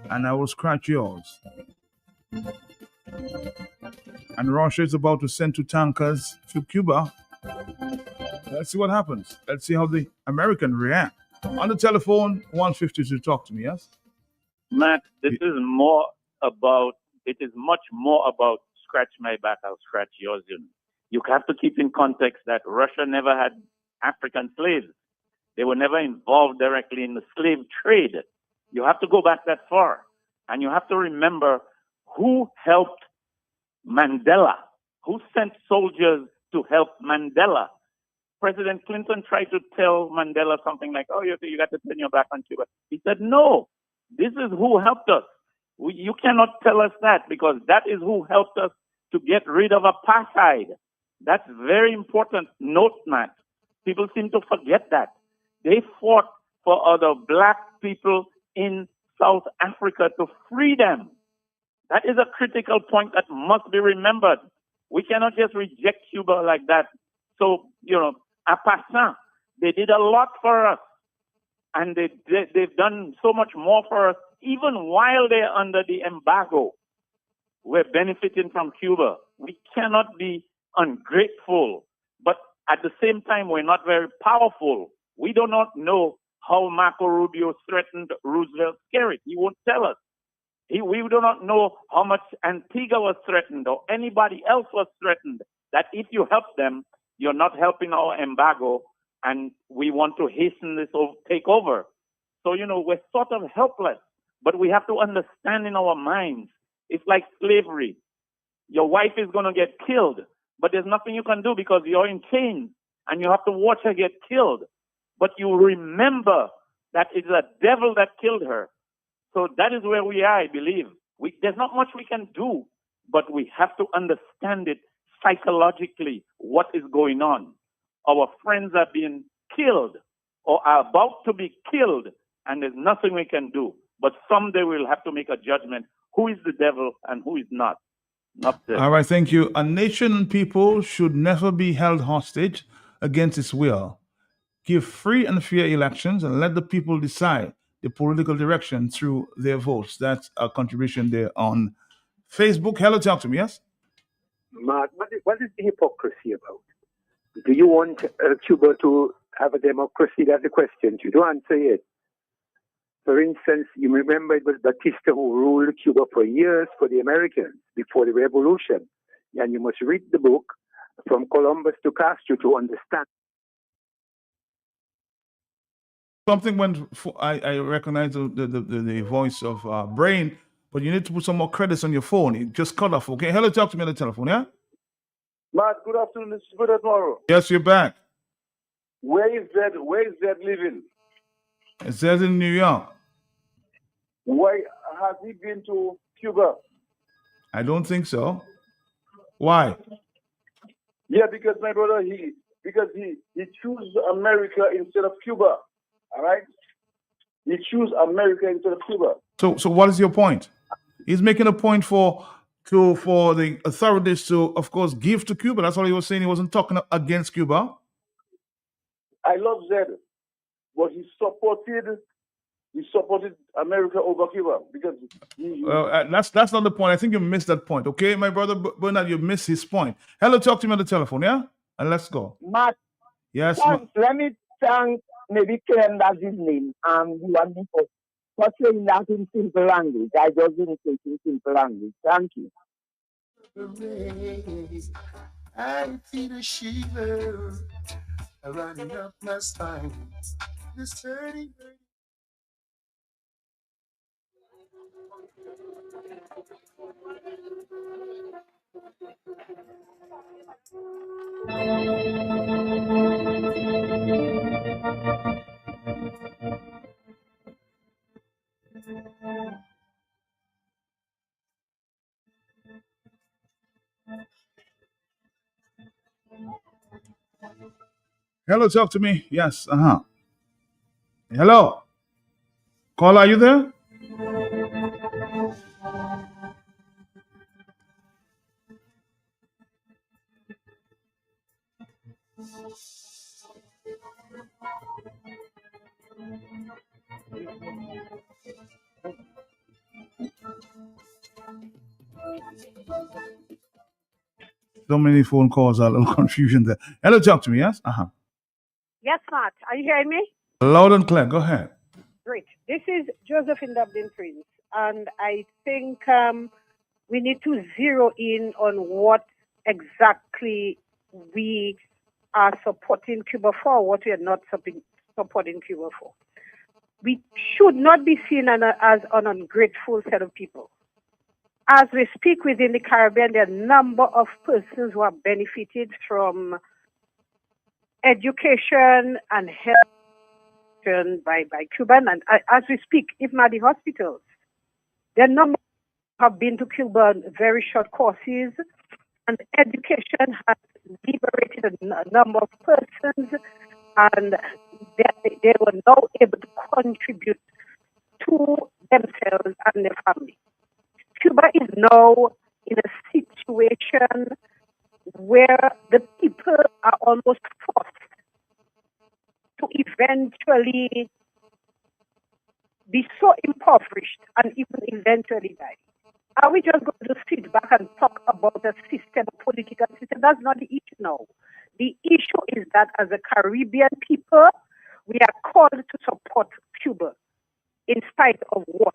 and I will scratch yours." And Russia is about to send 2 tankers to Cuba. Let's see what happens. Let's see how the Americans react. On the telephone, 150 to talk to me, yes? Matt, it is much more about scratch my back, I'll scratch yours. You have to keep in context that Russia never had African slaves. They were never involved directly in the slave trade. You have to go back that far. And you have to remember who helped Mandela, who sent soldiers to help Mandela. President Clinton tried to tell Mandela something like, "Oh, you got to turn your back on Cuba." He said, "No, this is who helped us. You cannot tell us that, because that is who helped us to get rid of apartheid." That's very important note, Matt. People seem to forget that. They fought for other black people in South Africa to free them. That is a critical point that must be remembered. We cannot just reject Cuba like that. So, en passant, they did a lot for us. And they've done so much more for us, even while they're under the embargo. We're benefiting from Cuba. We cannot be ungrateful, but at the same time, we're not very powerful. We do not know how Marco Rubio threatened Roosevelt Skerrit. He won't tell us. We do not know how much Antigua was threatened or anybody else was threatened, that if you help them, you're not helping our embargo, and we want to hasten this takeover. So, we're sort of helpless, but we have to understand in our minds, it's like slavery. Your wife is going to get killed, but there's nothing you can do because you're in chains, and you have to watch her get killed. But you remember that it's a devil that killed her. So that is where we are, I believe. There's not much we can do, but we have to understand it psychologically, what is going on. Our friends are being killed or are about to be killed, and there's nothing we can do. But someday we'll have to make a judgment. Who is the devil and who is not? Not this. All right, thank you. A nation and people should never be held hostage against its will. Give free and fair elections and let the people decide the political direction through their votes. That's a contribution there on Facebook. Hello, talk to me, yes? Mark, what is the hypocrisy about? Do you want Cuba to have a democracy? That's the question. You don't answer it. For instance, you remember it was Batista who ruled Cuba for years for the Americans before the revolution. And you must read the book From Columbus to Castro to understand. Something I recognize the voice of Brain, but you need to put some more credits on your phone. It just cut off, okay? Hello, talk to me on the telephone, yeah? Mark, good afternoon. This is Brother Tomorrow. Yes, you're back. Where is that living? It says in New York. Why has he been to Cuba? I don't think so. Why? Yeah, because my brother, he chose America instead of Cuba. All right? He chose America instead of Cuba. So what is your point? He's making a point for for the authorities to, of course, give to Cuba. That's all he was saying. He wasn't talking against Cuba. I love Zed, but he supported America over Cuba because That's not the point. I think you missed that point. Okay, my brother Bernard, you missed his point. Hello, talk to me on the telephone, yeah? And let's go. Matt, Yes, let me thank maybe Ken, that's his name, the one before, for saying that in simple language. I just didn't say it in simple language. Thank you. I feel a shiver running up my spine. This hurting. Hello, talk to me. Yes, Hello. Caller, are you there? So many phone calls, a little confusion there. Hello, talk to me. Yes, Yes, Matt. Are you hearing me? Loud and clear. Go ahead. Great. This is Joseph in Dublin Prince, and I think we need to zero in on what exactly we are supporting Cuba for, what we are not supporting Cuba for. We should not be seen as an ungrateful set of people. As we speak within the Caribbean, there are a number of persons who have benefited from education and health by Cuban, and as we speak, even at the hospitals, there are a number have been to Cuba on very short courses, and education has liberated a number of persons, and they were now able to contribute to themselves and their family. Cuba is now in a situation where the people are almost forced to eventually be so impoverished and even eventually die. Are we just going to sit back and talk about a system, a political system? That's not the issue now. The issue is that as a Caribbean people, we are called to support Cuba in spite of what.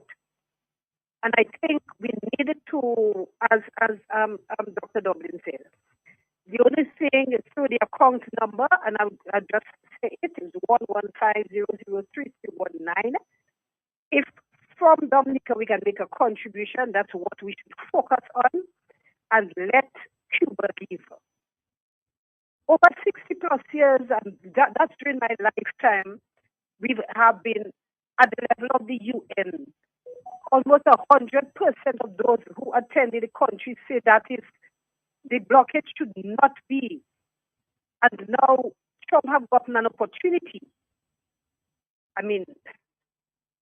And I think we needed to, as Dr. Dublin said, the only thing is through the account number, and I'll just say it is 115003319. If from Dominica we can make a contribution, that's what we should focus on, and let Cuba give. Over 60 plus years, and that's during my lifetime, we have been at the level of the UN. Almost 100% of those who attended the country say that is the blockade should not be. And now Trump have gotten an opportunity. I mean,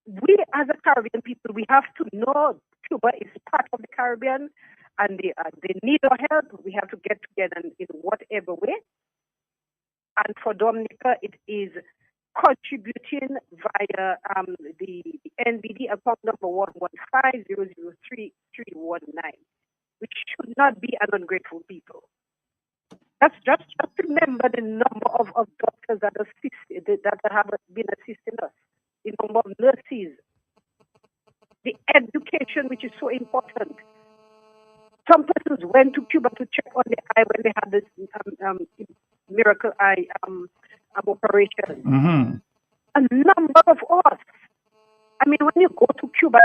we as a Caribbean people, we have to know Cuba is part of the Caribbean and they need our help. We have to get together in whatever way. And for Dominica, it is contributing via the NBD account number 115003319, which should not be an ungrateful people. That's just remember the number of doctors that have been assisting us, the number of nurses, the education, which is so important. Some persons went to Cuba to check on the eye when they had this miracle eye operation. Mm-hmm. A number of us. I mean, when you go to Cuba,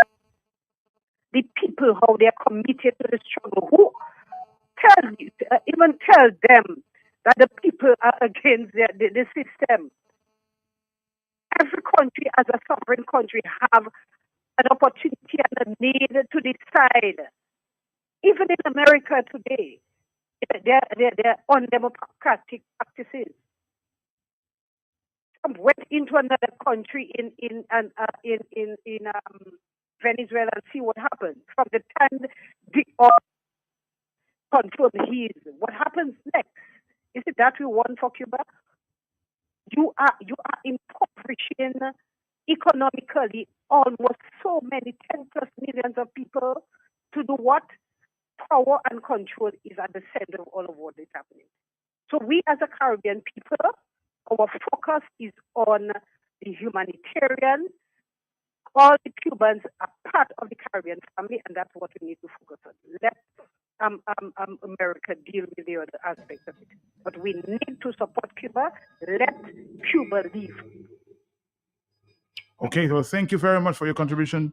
the people, how they are committed to the struggle, who even tell them that the people are against the system. Every country, as a sovereign country, have an opportunity and a need to decide. Even in America today, they're undemocratic practices. Trump went into another country in Venezuela and see what happened. From the time control his. What happens next? Is it that we want for Cuba? You are impoverishing economically almost so many 10+ millions of people to do what? Power and control is at the center of all of what is happening. So we as a Caribbean people, our focus is on the humanitarian. All the Cubans are part of the Caribbean family, and that's what we need to focus on. Let America deal with the other aspects of it. But we need to support Cuba. Let Cuba leave. Okay, well, thank you very much for your contribution.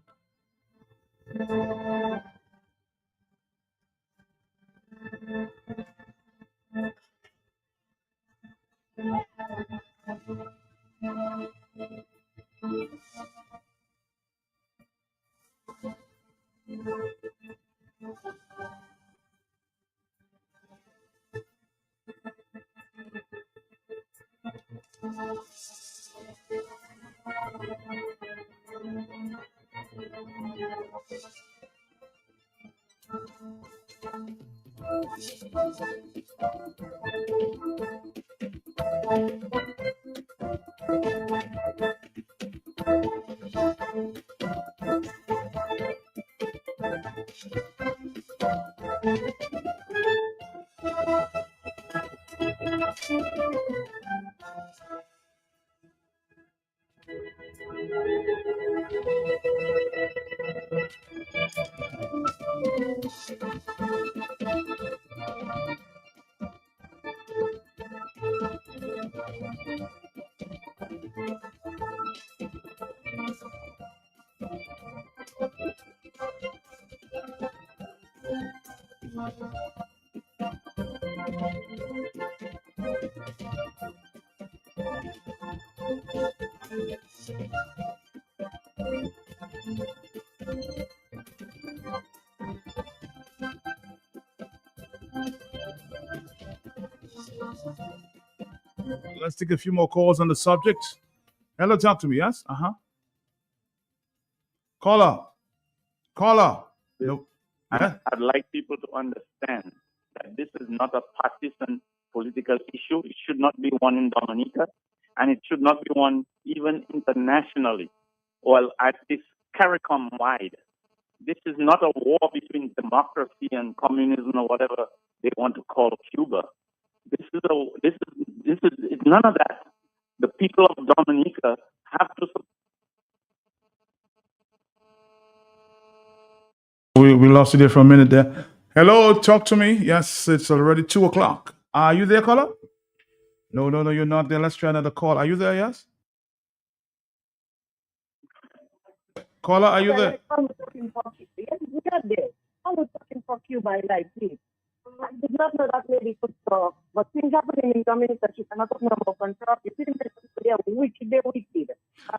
Let's take a few more calls on the subject. Hello, talk to me, yes? Caller. Nope. I'd like people to understand that this is not a partisan political issue. It should not be one in Dominica, and it should not be one even internationally. Well, at this CARICOM-wide, this is not a war between democracy and communism or whatever they want to call Cuba. This is none of that. The people of Dominica have to. We lost you there for a minute there. Hello, talk to me. Yes, it's already 2:00. Are you there, caller? No, you're not there. Let's try another call. Are you there? Yes. Caller, are you there? I'm talking for Cuba. Yes, we are there. I was talking for Cuba like this. I did not know that lady could talk, but things happening in Dominica, she cannot talk no more and talk. You see, they're wicked.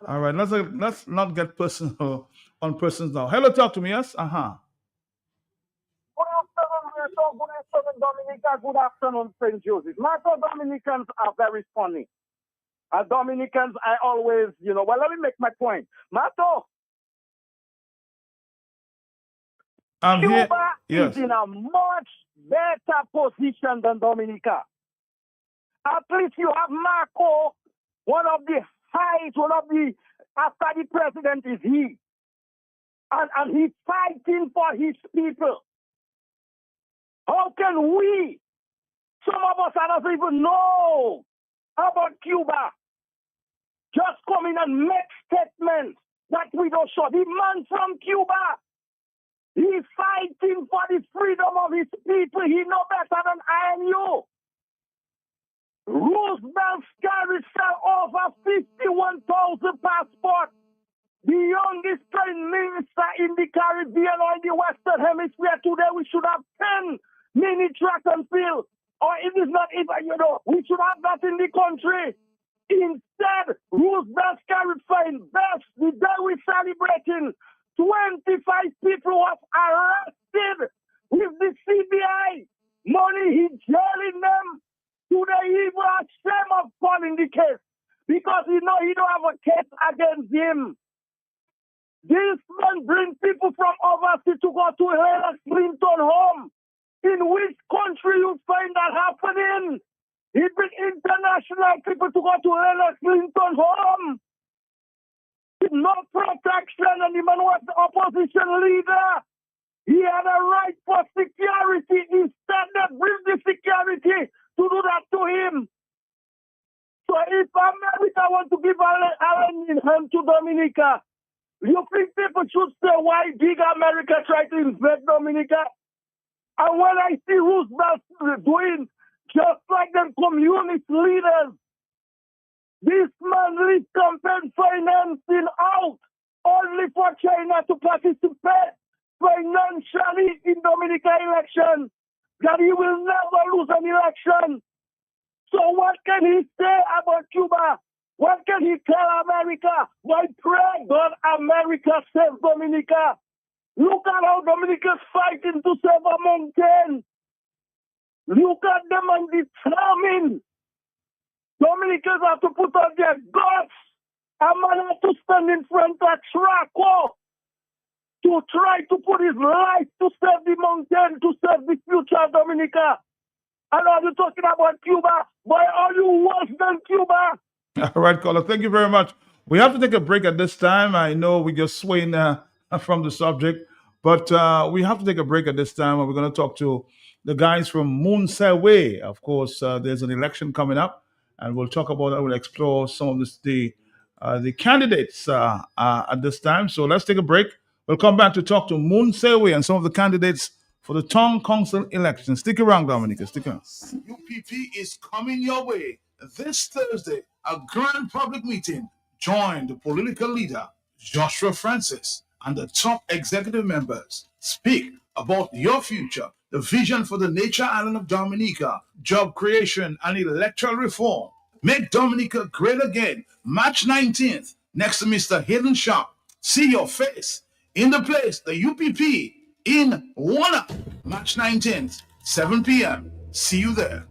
All right, let's not get personal on persons now. Hello, talk to me. Yes. Good afternoon, Dominica. Good afternoon, St. Joseph. Marco, Dominicans are very funny. Dominicans, I always, well, let me make my point. Marco, Cuba is in a much better position than Dominica. At least you have Marco, after the president is he. And he's fighting for his people. How can we, some of us that don't even know about Cuba, just come in and make statements that we don't show? The man from Cuba, he's fighting for the freedom of his people. He know better than I and you. Roosevelt carried over 51,000 passports. The youngest prime minister in the Caribbean or in the Western Hemisphere today, we should have 10 mini track and field. Or it is not even, we should have that in the country. Instead, Roosevelt carried fine best. The day we're celebrating, 25 people was arrested with the CBI money. He jailing them. Today, he will have shame of calling the case because he don't have a case against him. This man brings people from overseas to go to Hillary Clinton home in Wisconsin. international people to go to Leonard Clinton home. With no protection, and the man was the opposition leader. He had a right for security. Instead, they bring the security to do that to him. So if America want to give Allen to Dominica, you think people should say why big America try to invade Dominica? And when I see Roosevelt doing just like them communist leaders, this man leaves campaign financing out only for China to participate financially in Dominica election, that he will never lose an election. So what can he say about Cuba? What can he tell America? Why pray God America save Dominica? Look at how Dominica's fighting to save a mountain. Look at them and determined. Dominicans have to put on their guts. A man has to stand in front of Traco to try to put his life to save the mountain, to save the future of Dominica. And are you talking about Cuba? Why are you worse than Cuba? All right, caller. Thank you very much. We have to take a break at this time. I know we just swaying from the subject, but we have to take a break at this time. And we're going to talk to the guys from Moon Way. Of course, there's an election coming up, and we'll talk about that. We'll explore some of the candidates at this time. So let's take a break. We'll come back to talk to Moon Way and some of the candidates for the town council election. Stick around, Dominica. Stick around. UPP is coming your way this Thursday. A grand public meeting. Join the political leader, Joshua Francis, and the top executive members. Speak about your future, the vision for the nature island of Dominica, job creation and electoral reform. Make Dominica great again. March 19th, next to Mr. Hayden Sharp. See your face in the place, the UPP in Warner. March 19th, 7 p.m. See you there.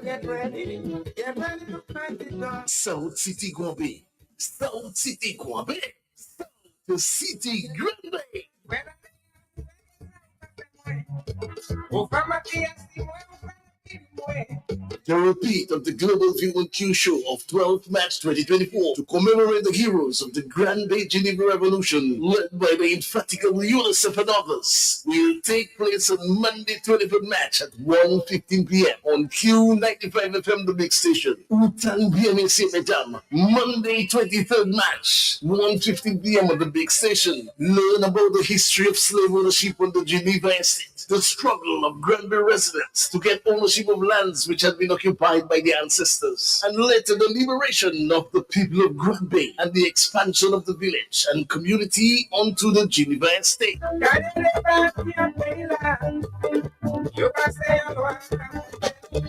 Get ready to crank it down. South City Guabe. South City Guabe. South City Grande. The repeat of the Global V1Q show of 12th March 2024 to commemorate the heroes of the Grand Bay Geneva Revolution led by the infatigable UNICEF and others will take place on Monday 23rd March at 1:15 p.m. on Q95 FM, the big station. Autant bien messieurs mesdames, Monday 23rd March, 1:15 p.m. on the big station. Learn about the history of slave ownership on the Geneva estate, the struggle of Grand Bay residents to get ownership of lands which had been occupied by their ancestors, and later the liberation of the people of Grand Bay and the expansion of the village and community onto the Geneva estate.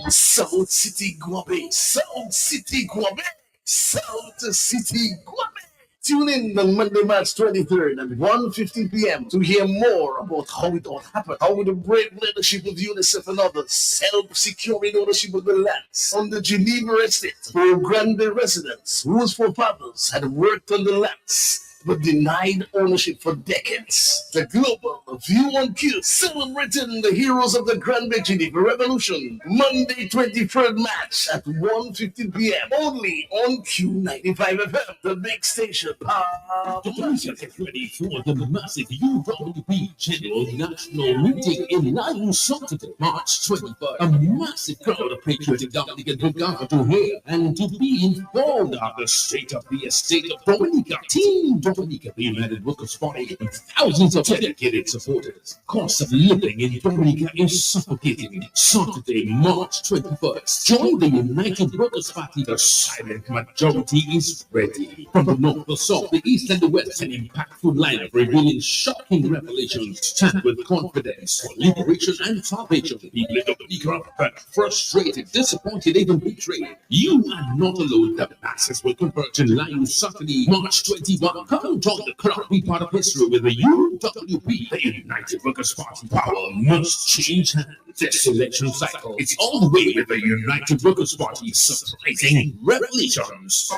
South City Guabe, South City Guabe, South City Guabe. Tune in on Monday, March 23rd at 1:15 p.m. to hear more about how it all happened, how with the brave leadership of UNICEF and others help securing ownership of the lands on the Geneva estate for Grand Bay residents whose forefathers had worked on the lands but denied ownership for decades. The Global V1Q celebrating the heroes of the Grand Bay Geneva Revolution, Monday 23rd March at 1:15 p.m. only on Q95 FM, the big station. Get ready for the massive UWP General National Meeting in Lyon Saturday, March 23rd. A massive crowd of patriotic Dominicans will gather to hear and to be informed of the state of the estate of Dominica. Team Dominica, the United Workers' Party, and thousands of dedicated supporters. Cost of living in Dominica is suffocating. Saturday, March 21st. Join the United Workers' Party. The silent majority is ready. From the north, the south, the east, and the west, an impactful lineup revealing shocking revelations. Stand with confidence for liberation and salvation. People in Dominica are frustrated, disappointed, even betrayed. You are not alone. The masses will converge in Lyon Saturday, March 21. Come and join the crowd. Be part of history with the UWP. The United Workers' Party power must change hands. This election cycle, it's all the way with the United Workers' Party. Surprising revelations.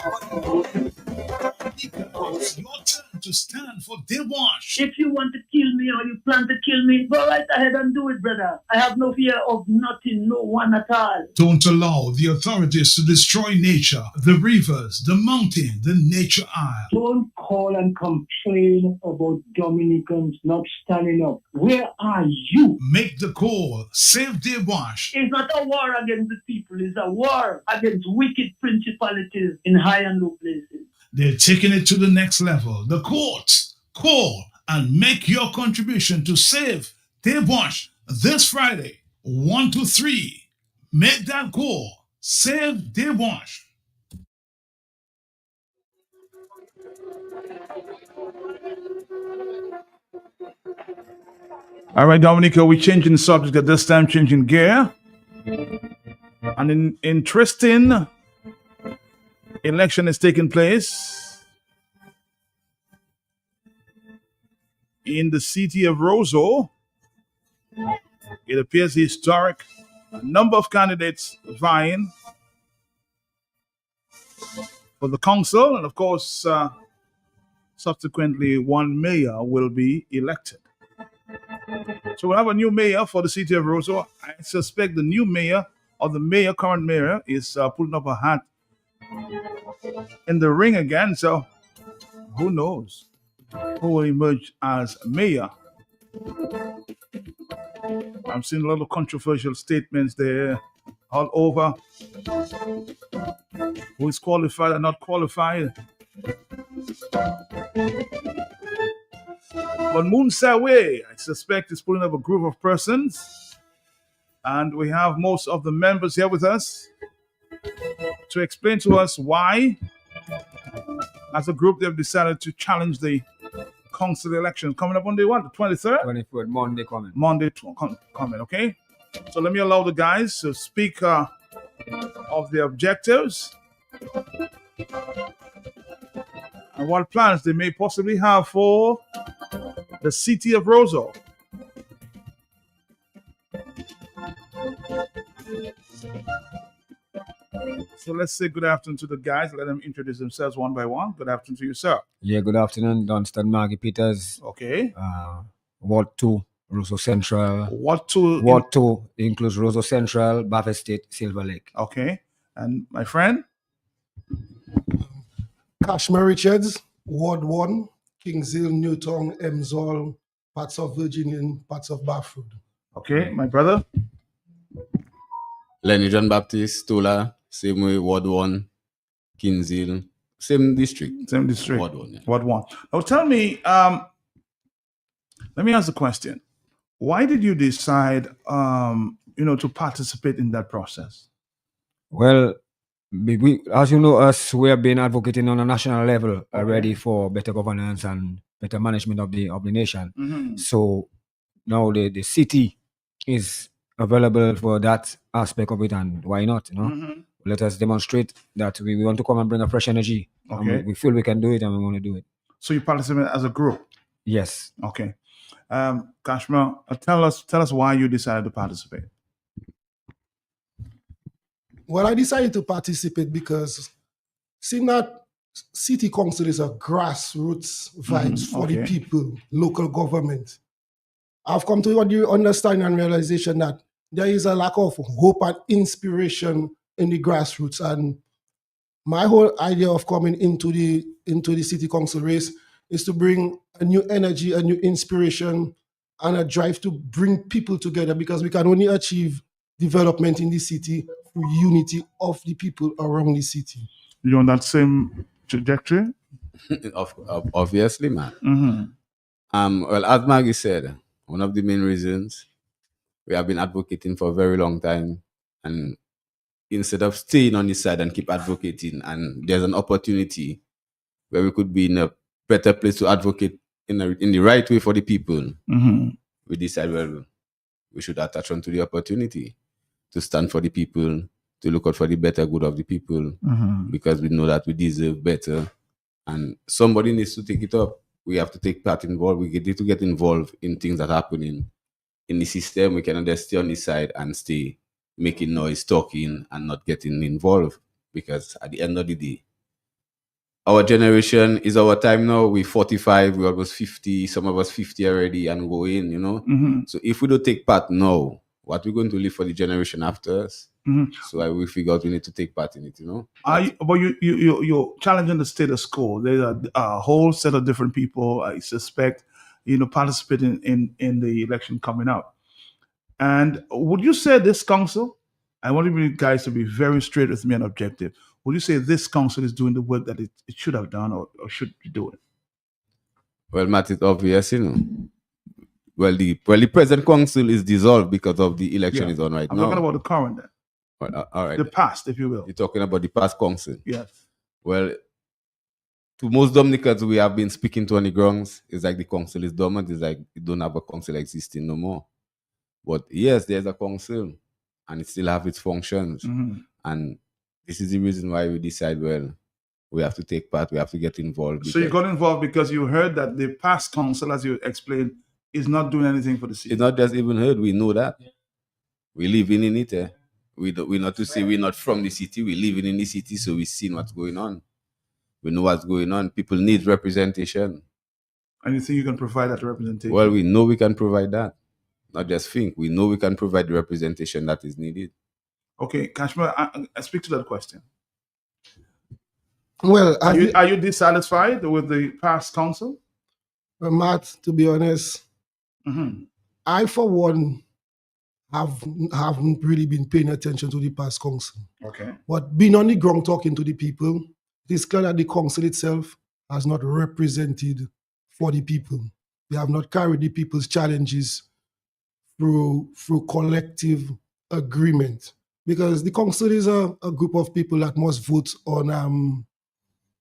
It's your turn to stand for Dewash. If you want to kill me or you plan to kill me, go right ahead and do it, brother. I have no fear of nothing, no one at all. Don't allow the authorities to destroy nature, the rivers, the mountain, the nature isle. Don't call and complain about Dominicans not standing up. Where are you? Make the call. Save Dewash. It's not a war against the people. It's a war against wicked principalities in high and low places. They're taking it to the next level. The courts. Call and make your contribution to save Dewash this Friday, 1 to 3. Make that call. Save Dewash. All right, Dominica, we're changing the subject at this time, changing gear. An interesting election is taking place in the city of Roseau. It appears historic. A number of candidates vying for the council, and of course, subsequently, one mayor will be elected. So we'll have a new mayor for the city of Roseau. I suspect the new mayor, or the mayor, current mayor, is putting up a hat in the ring again. So who knows who will emerge as mayor? I'm seeing a lot of controversial statements there all over. Who is qualified and not qualified? But Moon Sawe, I suspect, is pulling up a group of persons. And we have most of the members here with us to explain to us why, as a group, they've decided to challenge the council election coming up on the what? The 23rd? 23rd, Monday coming. Monday coming, okay? So let me allow the guys to speak of their objectives and what plans they may possibly have for the city of Roseau. So let's say good afternoon to the guys. Let them introduce themselves one by one. Good afternoon to you, sir. Yeah, good afternoon. Dunstan Maggie Peters. Okay. Ward 2, Roseau Central. Ward 2? Ward 2 includes Roseau Central, Bath Estate, Silver Lake. Okay. And my friend? Cashmere Richards, Ward 1, Kings Hill, Newtown, Emsall, parts of Virginia, parts of Bathrood. Okay, my brother? Lenny John Baptist, Tola, same way, Ward 1, Kings Hill, same district. Same district. Ward 1. Yeah. Ward 1. Now tell me, let me ask a question. Why did you decide, to participate in that process? Well, as you know, we have been advocating on a national level already for better governance and better management of the nation. Mhm. So now the city is available for that aspect of it, and why not? Mhm. Let us demonstrate that we want to come and bring a fresh energy. And Okay. we feel we can do it, and we want to do it. So you participate as a group? Yes. Okay. Kashmir, tell us why you decided to participate. Well, I decided to participate because seeing that city council is a grassroots vibes for the okay. people, local government. I've come to the understanding and realization that there is a lack of hope and inspiration in the grassroots. And my whole idea of coming into the city council race is to bring a new energy, a new inspiration, and a drive to bring people together, because we can only achieve development in the city through unity of the people around the city. You on that same trajectory? Obviously, man. Mm-hmm. Well, as Maggie said, one of the main reasons we have been advocating for a very long time, and instead of staying on this side and keep advocating, and there's an opportunity where we could be in a better place to advocate in the right way for the people, Mm-hmm. we decide, well, we should attach on to the opportunity to stand for the people, to look out for the better good of the people, Mhm. because we know that we deserve better. And somebody needs to take it up. We have to take part involved. We need to get involved in things that are happening in the system. We cannot just stay on this side and stay making noise, talking, and not getting involved. Because at the end of the day, our generation is our time now. We're 45, we're almost 50, some of us 50 already and going, you know. Mhm. So if we don't take part now, what we're going to leave for the generation after us? Mhm. So we figure out we need to take part in it, you know. But you're challenging the status quo. There's a whole set of different people, I suspect, participating in the election coming up. And would you say this council, I want you guys to be very straight with me and objective, would you say this council is doing the work that it should have done or should be doing? Well, Matt, it's obvious, you know. Well, the present council is dissolved because of the election Yeah. is on right I'm now. talking about the current, then. All right. The past, if you will. You're talking about the past council. Yes. Well, to most Dominicans we have been speaking to on the grounds, it's like the council is dormant. It's like you don't have a council existing no more. But yes, there's a council, and it still have its functions. Mhm. And this is the reason why we decide, well, we have to take part. We have to get involved. So you because got involved because you heard that the past council, as you explained, is not doing anything for the city. it's not just even heard. We know that. We living in it. We're not to say we're not from the city. We're living in the city, so we've seen what's going on. We know what's going on. People need representation. And you think you can provide that representation? Well, we know we can provide that. Not just think. We know we can provide the representation that is needed. Okay, Kashmir, I speak to that question. Well, Are you dissatisfied with the past council? Matt, to be honest, Mhm. I, for one, haven't really been paying attention to the past council. Okay. But being on the ground talking to the people, it is clear that the council itself has not represented for the people. They have not carried the people's challenges through collective agreement. Because the council is a group of people that must vote on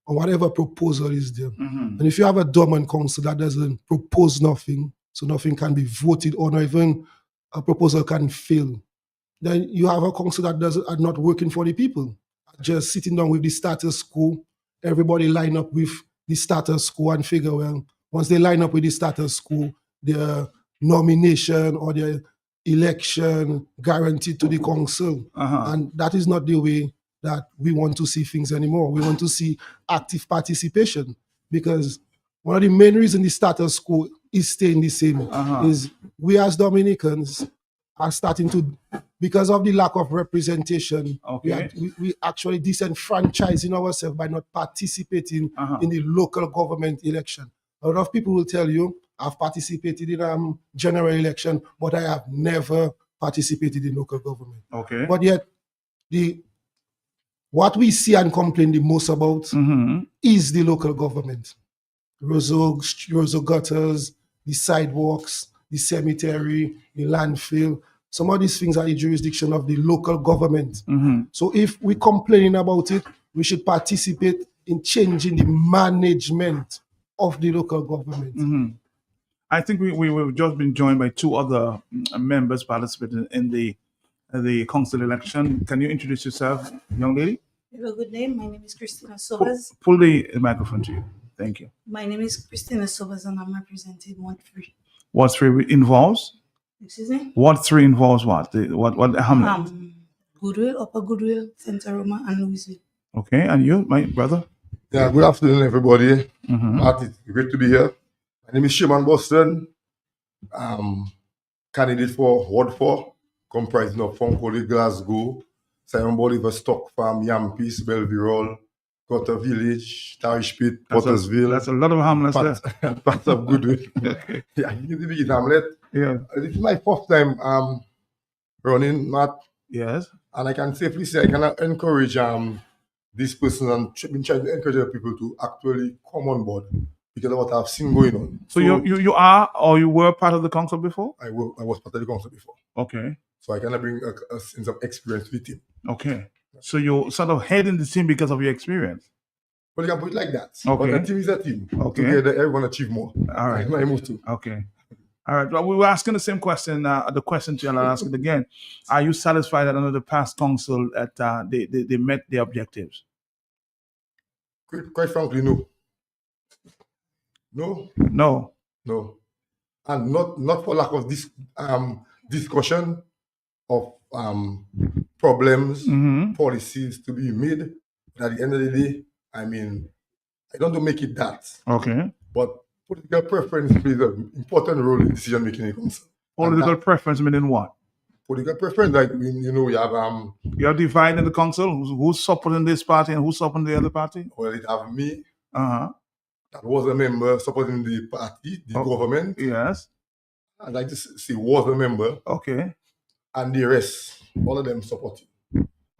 whatever proposal is there. Mhm. And if you have a dormant council that doesn't propose nothing, so nothing can be voted on, or even a proposal can fail, then you have a council that are not working for the people, just sitting down with the status quo. Everybody line up with the status quo and figure, well, once they line up with the status quo, their nomination or their election guaranteed to the council. And that is not the way that we want to see things anymore. We want to see active participation, because one of the main reasons the status quo is staying the same is we as Dominicans are starting to, because of the lack of representation, Okay. we actually disenfranchising ourselves by not participating in the local government election. A lot of people will tell you, I've participated in general election, but I have never participated in local government. Okay. But yet, what we see and complain the most about is the local government. Roseau gutters, the sidewalks, the cemetery, the landfill. Some of these things are the jurisdiction of the local government. Mhm. So if we're complaining about it, we should participate in changing the management of the local government. Mhm. I think we've just been joined by two other members participating in the council election. Can you introduce yourself, young lady? Hello, good name. My name is Christina Sobas. Pull the microphone to you. Thank you. My name is Christina Sobas and I'm representing Ward 3. Ward 3 involves? Excuse me? Ward 3 involves what? What hamlet? Goodwill, Upper Goodwill, Santa Roma, and Louisville. Okay, and you, my brother? Yeah, good afternoon, everybody. Mhm. It's great to be here. My name is Sherman Boston, candidate for Ward 4, comprising of Foncoley, Glasgow, Simon Bolivar, Stock Farm, Yampis, Belvirol, Cotter Village, Tarish Pit, Pottersville. That's a lot of hamlets there. Part of Goodwill. Yeah, you the big hamlet. Yeah. This is my first time running, Matt. Yes. And I can safely say I can encourage this person and been trying to encourage other people to actually come on board because of what I've seen going on. So you are or you were part of the council before? I was part of the council before. Okay. So I can bring a sense of experience with it. Okay. So you're sort of heading the team because of your experience. Well, you can put it like that. Okay. But a team is a team. Okay. Together, everyone achieve more. All right. That's my move too. Okay. All right. Well, we were asking the same question. The question to you, and I'll ask it again. Are you satisfied that under the past council that they met their objectives? Quite frankly, no. No. No. No. And not for lack of this discussion of problems, policies to be made. But at the end of the day, I mean, I don't want to make it that. Okay. But political preference plays an important role in decision making in the council. Political preference meaning what? Political preference, like we have You have divide in the council. Who's supporting this party and who's supporting the other party? Well, it have me. Uh-huh. That was a member supporting the party, the government. Yes. I'd like to say was a member. Okay. And the rest, all of them supporting.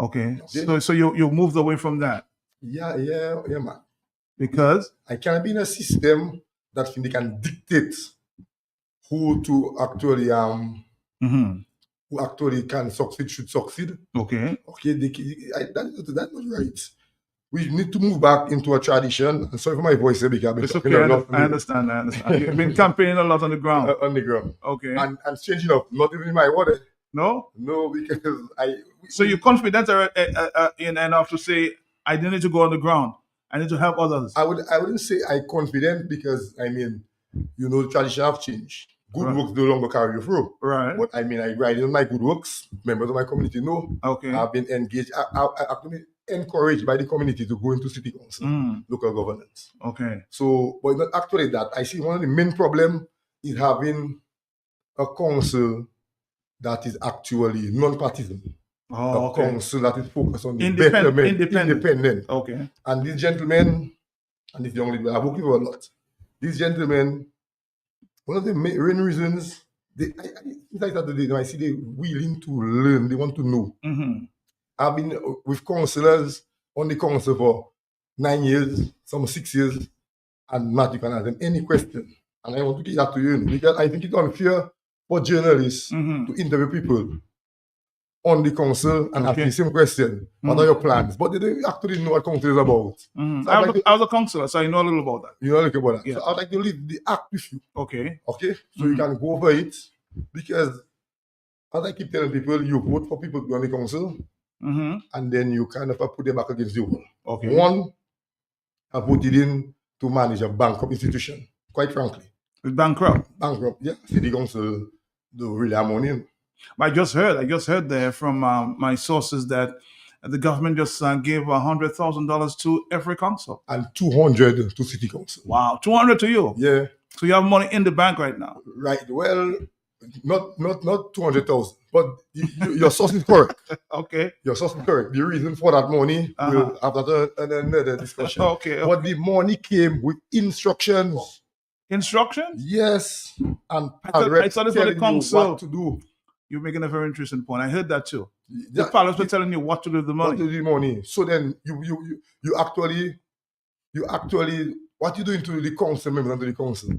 Okay. So you moved away from that. Yeah, man. Because I can't be in a system that they can dictate who to actually who actually can succeed, should succeed. Okay. Okay, that's not right. We need to move back into a tradition. And sorry for my voice, because I've been It's talking okay. a lot. I understand. You've been campaigning a lot on the ground. On the ground. Okay. And changing up, not even in my word. No? No, because So you're confident enough to say, I need to go on the ground. I need to help others. I wouldn't say I'm confident because, tradition have changed. Good works no longer carry you through. Right. But I ride on my good works. Members of my community know. Okay. I've been engaged. I've been encouraged by the community to go into city council, local governance. Okay. So, but not actually that. I see one of the main problem is having a council that is actually non-partisan. Oh, a council that is focused on the independent. Okay. And these gentlemen and this young lady, I've worked with a lot. These gentlemen, one of the main reasons I see they willing to learn, they want to know. Mm-hmm. I've been with councillors on the council for 9 years, some 6 years, and not you can ask them any question. And I want to give that to you because I think it's unfair for journalists to interview people on the council and ask the same question. What are your plans? But they don't actually know what council is about. So I was a councillor, so I know a little about that. You know a little about that. Yeah. So I'd like to leave the act with you. Okay. Okay? So you can go over it because as I keep telling people, you vote for people to be on the council and then you kind of put them back against the wall. Okay. One, I voted in to manage a bankrupt institution, quite frankly. It's bankrupt? Bankrupt, yeah. City council don't really have money. I just heard there from my sources that the government just gave $100,000 to every council. And 200 to city council. Wow, 200 to you? Yeah. So you have money in the bank right now? Right. Well, not 200,000, but your source is correct. Okay. Your source is correct. The reason for that money will have another discussion. Okay. But the money came with instructions. Instructions? Yes. And I thought it's for the council. What to do. You're making a very interesting point. I heard that too. The palace were telling you what to do with the money. What to do with the money. So then you actually what you doing to the council members and to the council?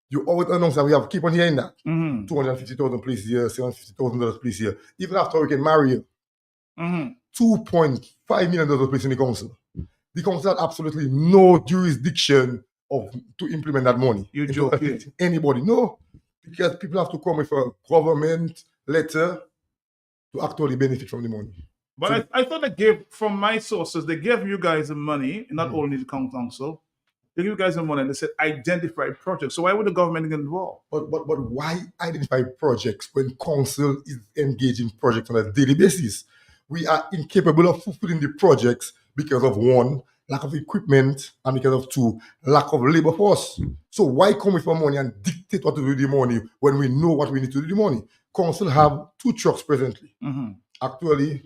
You always announce that we have keep on hearing that. 250,000 please a year, $750,000 please a year. Even after we can marry you. $2.5 million please in the council. The council had absolutely no jurisdiction to implement that money. You're joking. Anybody? No. Because people have to come with a government letter to actually benefit from the money. But so, I thought they gave, from my sources, they gave you guys the money, not only the council, they give you guys the money and they said identify projects. So why would the government get involved? But why identify projects when council is engaged in projects on a daily basis? We are incapable of fulfilling the projects because of one, lack of equipment, and because of two, lack of labor force. So why come with our money and dictate what to do with the money when we know what we need to do with the money? Council have 2 trucks presently. Actually,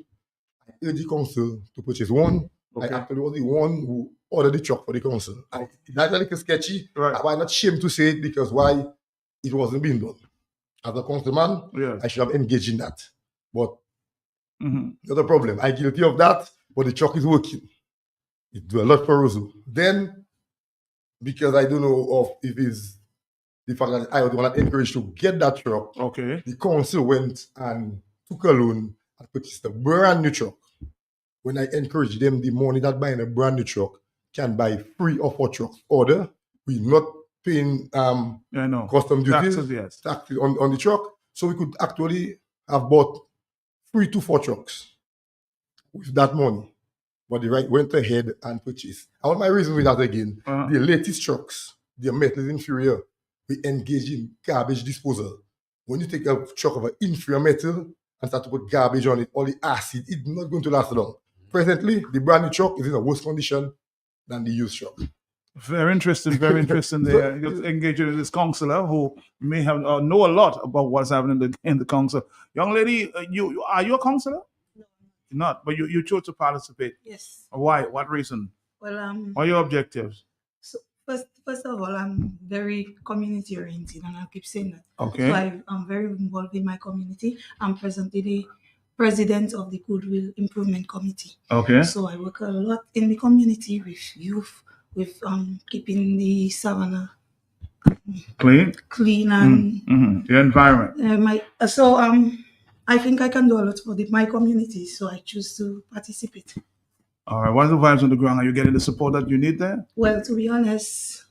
I urge the council to purchase one. Okay. I actually was the one who ordered the truck for the council. That's a little sketchy. Right. I'm not ashamed to say it because why it wasn't being done. As a councilman, I should have engaged in that. But not a problem. I'm guilty of that, but the truck is working. It do a lot for Roseau. Then, because I don't know if it's the fact that I was the one that encouraged to get that truck, the council went and took a loan and purchased a brand new truck. When I encouraged them, the money that buying a brand new truck can buy 3 or 4 trucks order. We're not paying custom duties, taxes on the truck. So we could actually have bought 3 to 4 trucks with that money. But the right went ahead and purchased. I want my reason with that again. The latest trucks, the metal is inferior. We engage in garbage disposal. When you take a truck of an inferior metal and start to put garbage on it, all the acid, it's not going to last long. Presently, the brand new truck is in a worse condition than the used truck. Very interesting, very interesting. There, you're engaging with this counselor who may have know a lot about what's happening in the council. Young lady, you are you a counselor? No. Not, but you chose to participate. Yes. Why? What reason? Well, What are your objectives? so first of all, I'm very community oriented, and I keep saying that. Okay. So I'm very involved in my community. I'm presently the president of the Goodwill Improvement Committee. Okay. So I work a lot in the community with youth, with keeping the savannah clean and the environment. I think I can do a lot for my community, so I choose to participate. All right. What's the vibes on the ground? Are you getting the support that you need there? Well, to be honest,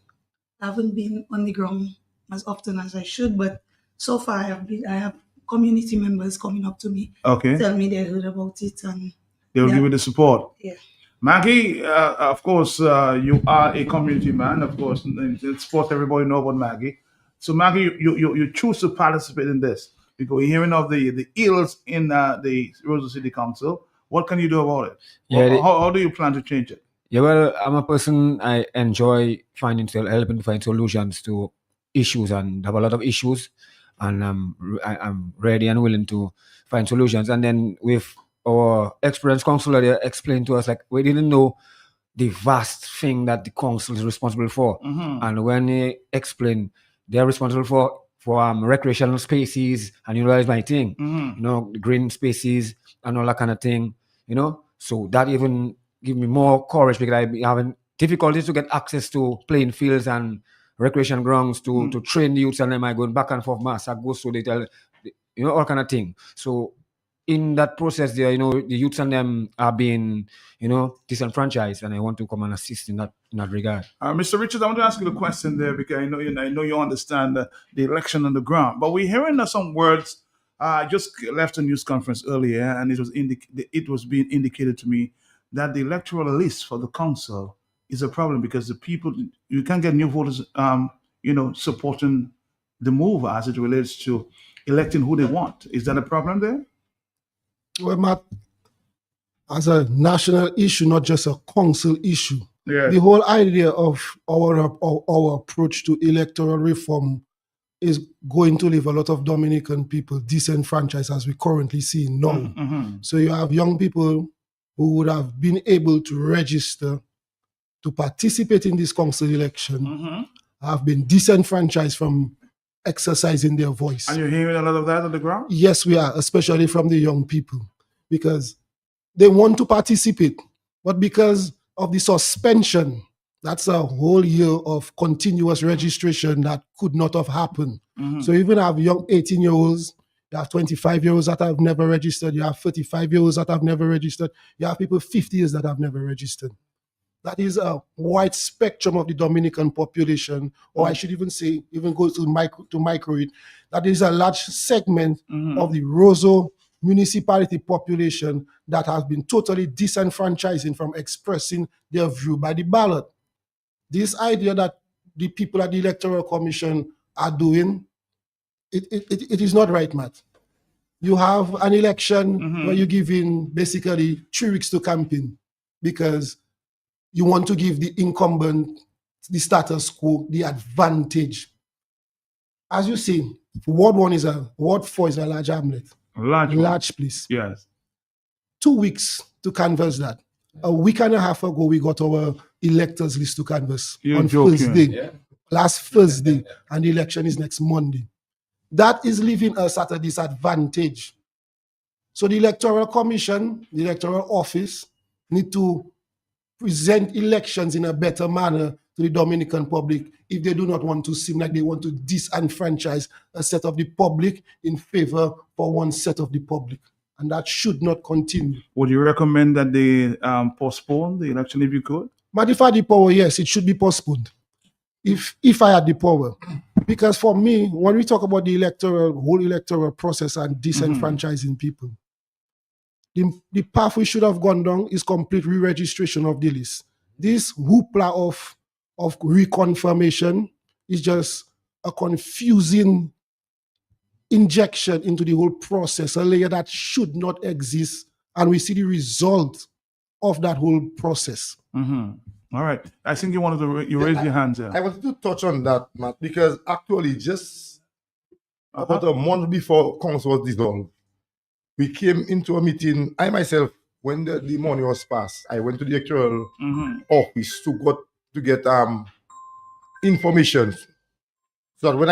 I haven't been on the ground as often as I should, but so far I have community members coming up to me, Okay. tell me they heard about it, and They'll give you the support. Yeah. Maggie, of course, you are a community man. Of course, in sports, everybody know about Maggie. So, Maggie, you choose to participate in this because we're hearing of the ills in the Roseau City Council. What can you do about it? Yeah, How do you plan to change it? Yeah, well, I'm a person, I enjoy helping to find solutions to issues and have a lot of issues. And I'm ready and willing to find solutions. And then with our experienced counselor, they explained to us, like, we didn't know the vast thing that the council is responsible for. Mhm. And when they explained, they're responsible for recreational spaces, and that is my thing. Mhm. The green spaces and all that kind of thing, So that even give me more courage because I've been having difficulties to get access to playing fields and recreation grounds to train the youths, and then I going back and forth, mass, I go so they tell, all kind of thing. So in that process there, the youths and them are being, disenfranchised, and I want to come and assist in that regard. Mr. Richards, I want to ask you the question there because I know you understand the election on the ground, but we're hearing some words. I just left a news conference earlier, and it was being indicated to me that the electoral list for the council is a problem because the people, you can't get new voters, supporting the move as it relates to electing who they want. Is that a problem there? Well, Matt, as a national issue, not just a council issue, the whole idea of our approach to electoral reform is going to leave a lot of Dominican people disenfranchised, as we currently see now. Mhm. So you have young people who would have been able to register to participate in this council election, Mhm. have been disenfranchised from exercising their voice. And you're hearing a lot of that on the ground? Yes, we are, especially from the young people, because they want to participate, but because of the suspension, that's a whole year of continuous registration that could not have happened. Mhm. So even have young 18-year-olds, you have 25-year-olds that have never registered, you have 35-year-olds that have never registered, you have people 50 years that have never registered. That is a wide spectrum of the Dominican population, or I should even say, even go to micro it. That is a large segment of the Roseau municipality population that has been totally disenfranchising from expressing their view by the ballot. This idea that the people at the Electoral Commission are doing, it is not right, Matt. You have an election where you give in basically 3 weeks to campaign because you want to give the incumbent, the status quo, the advantage. As you see, Ward 4 is a large hamlet. Large place. Yes. 2 weeks to canvass that. A week and a half ago, we got our electors list to canvass on Thursday. Last Thursday, and the election is next Monday. That is leaving us at a disadvantage. So the Electoral Commission, the Electoral Office, need to present elections in a better manner to the Dominican public if they do not want to seem like they want to disenfranchise a set of the public in favor for one set of the public. And that should not continue. Would you recommend that they postpone the election if you could? But if I had the power, yes, it should be postponed. If I had the power. Because for me, when we talk about the whole electoral process and disenfranchising people, the path we should have gone down is complete re-registration of the list. This hoopla of reconfirmation is just a confusing injection into the whole process, a layer that should not exist, and we see the result of that whole process. All right. I think you wanted to you raised your hands there. I wanted to touch on that, Matt, because actually just about a month before council was dissolved, we came into a meeting. I myself, when the money was passed, I went to the electoral office to get information. So that when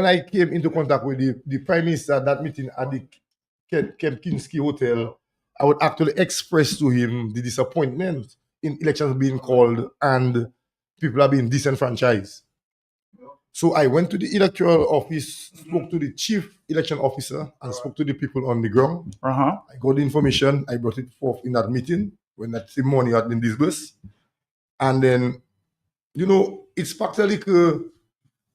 I came into contact with the Prime Minister at that meeting at the Kempinski Hotel, I would actually express to him the disappointment in elections being called and people are being disenfranchised. So I went to the electoral office, spoke to the chief election officer, and spoke to the people on the ground. I got the information, I brought it forth in that meeting when that same money had been disbursed. And then, you know, it's practically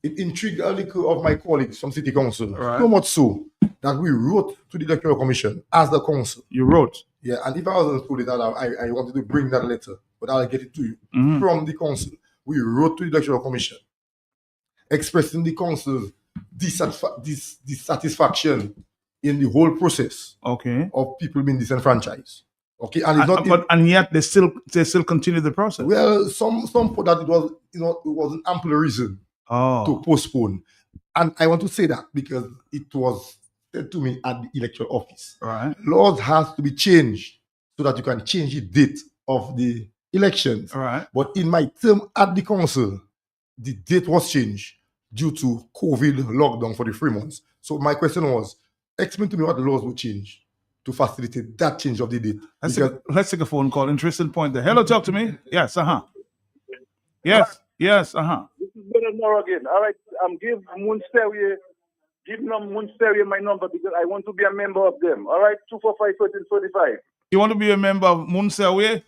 it intrigued a little of my colleagues from City Council. So much so that we wrote to the Electoral Commission as the council. You wrote? Yeah, and if I wasn't told it, I wanted to bring that letter, but I'll get it to you. From the council, we wrote to the Electoral Commission expressing the council's dissatisfaction in the whole process of people being disenfranchised. Okay, and it's not and yet they still continue the process. Well, some put that it was an ample reason to postpone. And I want to say that because it was said to me at the electoral office. Laws has to be changed so that you can change the date of the elections. But in my term at the council, the date was changed due to COVID lockdown for the 3 months. So my question was, explain to me what the laws would change to facilitate that change of the date. Let's take a phone call. Interesting point there. Hello, talk to me. Yes, Yes, This is Bernard Moore again. All right, give Munsteria my number because I want to be a member of them. All right, 245-1345. You want to be a member of Munsteria?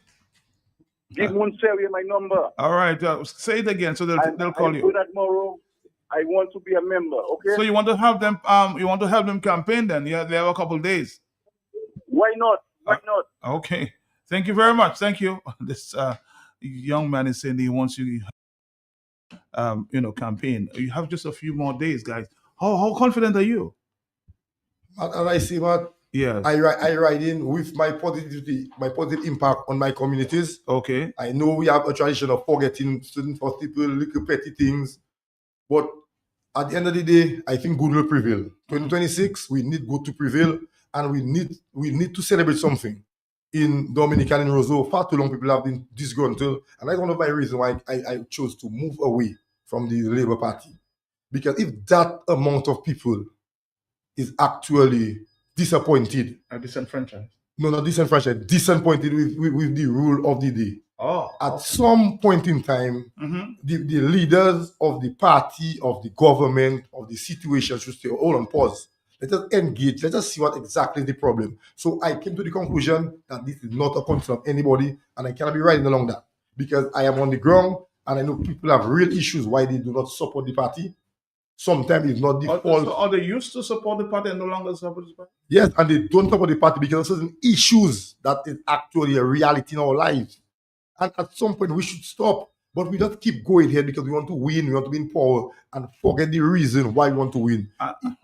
Give Munsteria my number. All right, say it again so they'll call you. Bernard Moore, I want to be a member. Okay. So you want to have them? You want to help them campaign? Then they have a couple of days. Why not? Why not? Okay. Thank you very much. Thank you. This young man is saying he wants you, campaign. You have just a few more days, guys. How confident are you? And I see what. Yeah. I ride in with my positive impact on my communities. Okay. I know we have a tradition of forgetting certain people, little petty things, but at the end of the day, I think good will prevail. 2026, we need good to prevail. And we need to celebrate something. In Dominican and Roseau, far too long people have been disgruntled. And that's one of my reasons why I chose to move away from the Labour Party. Because if that amount of people is actually disappointed. Disenfranchised? No, not disenfranchised. Disappointed with the rule of the day. At some point in time, the leaders of the party, of the government, of the situation should say, hold on, pause. Let us engage. Let us see what exactly is the problem. So I came to the conclusion that this is not a concern of anybody, and I cannot be riding along that because I am on the ground and I know people have real issues why they do not support the party. Sometimes it's not the fault. So are they used to support the party and no longer support the party? Yes, and they don't support the party because of certain issues that is actually a reality in our lives. And at some point we should stop. But we don't keep going here because we want to win, we want to be in power, and forget the reason why we want to win.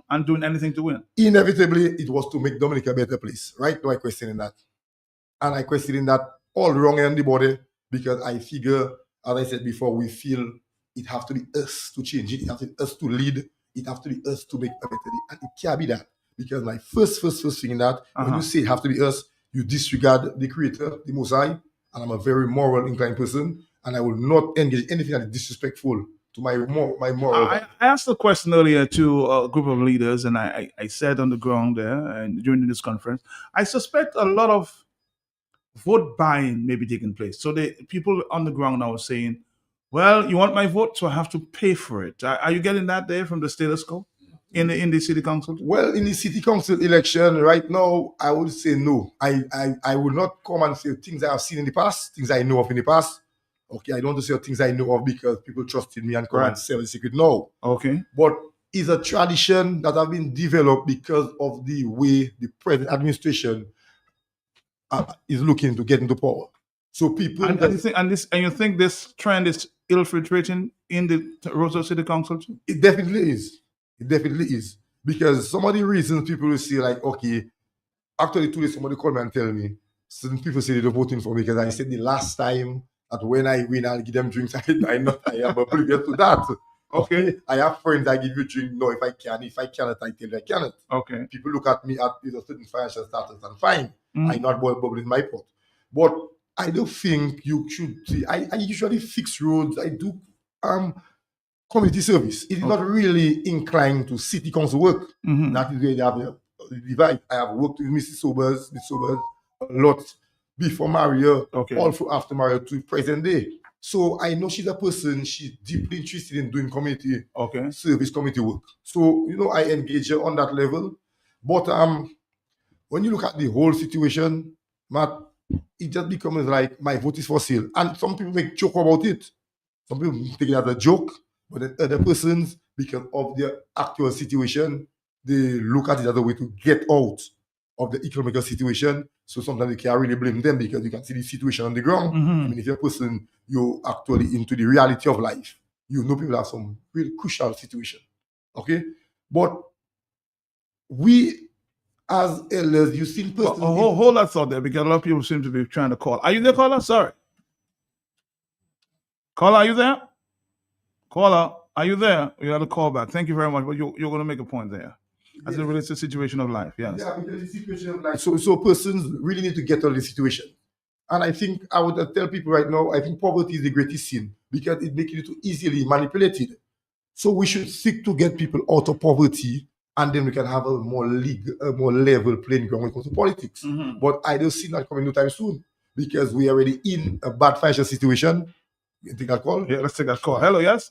And doing anything to win. Inevitably, it was to make Dominica a better place. Right now, I question that. And I question that all wrong in the body because I figure, as I said before, we feel it has to be us to change it. It has to be us to lead. It has to be us to make a better day. And it can't be that. Because my first thing in that, when you say it has to be us, you disregard the creator, the Most High, and I'm a very moral inclined person. And I will not engage anything that is disrespectful to my moral. I asked a question earlier to a group of leaders, and I said on the ground there and during this conference, I suspect a lot of vote buying may be taking place. So the people on the ground now are saying, well, you want my vote, so I have to pay for it. Are you getting that there from the status quo in the city council? Well, in the city council election right now, I would say no. I will not come and say things I have seen in the past, things I know of in the past. Okay, I don't want to say things I know of because people trusted me and come and sell the secret. No. Okay. But it's a tradition that has been developed because of the way the present administration is looking to get into power. So people... And you think this trend is infiltrating in the Roseau City Council too? It definitely is. It definitely is. Because some of the reasons people will say like, okay, actually today somebody called me and tell me, certain people say they're voting for me because I said the last time that when I win, I'll give them drinks. I am oblivious to that. Okay. I have friends I give you drink. No, if I can. If I cannot, I tell you I cannot. Okay. People look at me at a certain financial status and fine. Mm. I not boil bubble in my pot. But I don't think you should see. I usually fix roads. I do community service. It is not really inclined to city council work. Mhm. That is where they have a divide. I have worked with Mrs. Sobers a lot before Maria, all through after Maria to present day. So I know she's a person, she's deeply interested in doing community service, community work. So, I engage her on that level. But when you look at the whole situation, Matt, it just becomes like my vote is for sale. And some people make joke about it. Some people take it as a joke, but then other persons, because of their actual situation, they look at it as a way to get out of the economical situation. So sometimes you can't really blame them because you can see the situation on the ground. Mhm. I mean, if you're a person, you're actually into the reality of life, people have some really crucial situation. Okay? But we, as elders, you see persons... Hold that thought there, because a lot of people seem to be trying to call. Are you there, caller? Sorry. Caller, are you there? Caller, are you there? You had a call back. Thank you very much. But you're going to make a point there. As it relates to the situation of life, yes. Yeah, because the situation of life. So persons really need to get out of the situation. And I think I would tell people right now, I think poverty is the greatest sin because it makes you too easily manipulated. So we should seek to get people out of poverty, and then we can have a more level playing ground when it comes to politics. Mhm. But I don't see that coming no time soon because we are already in a bad financial situation. You take that call? Yeah, let's take that call. Hello, yes?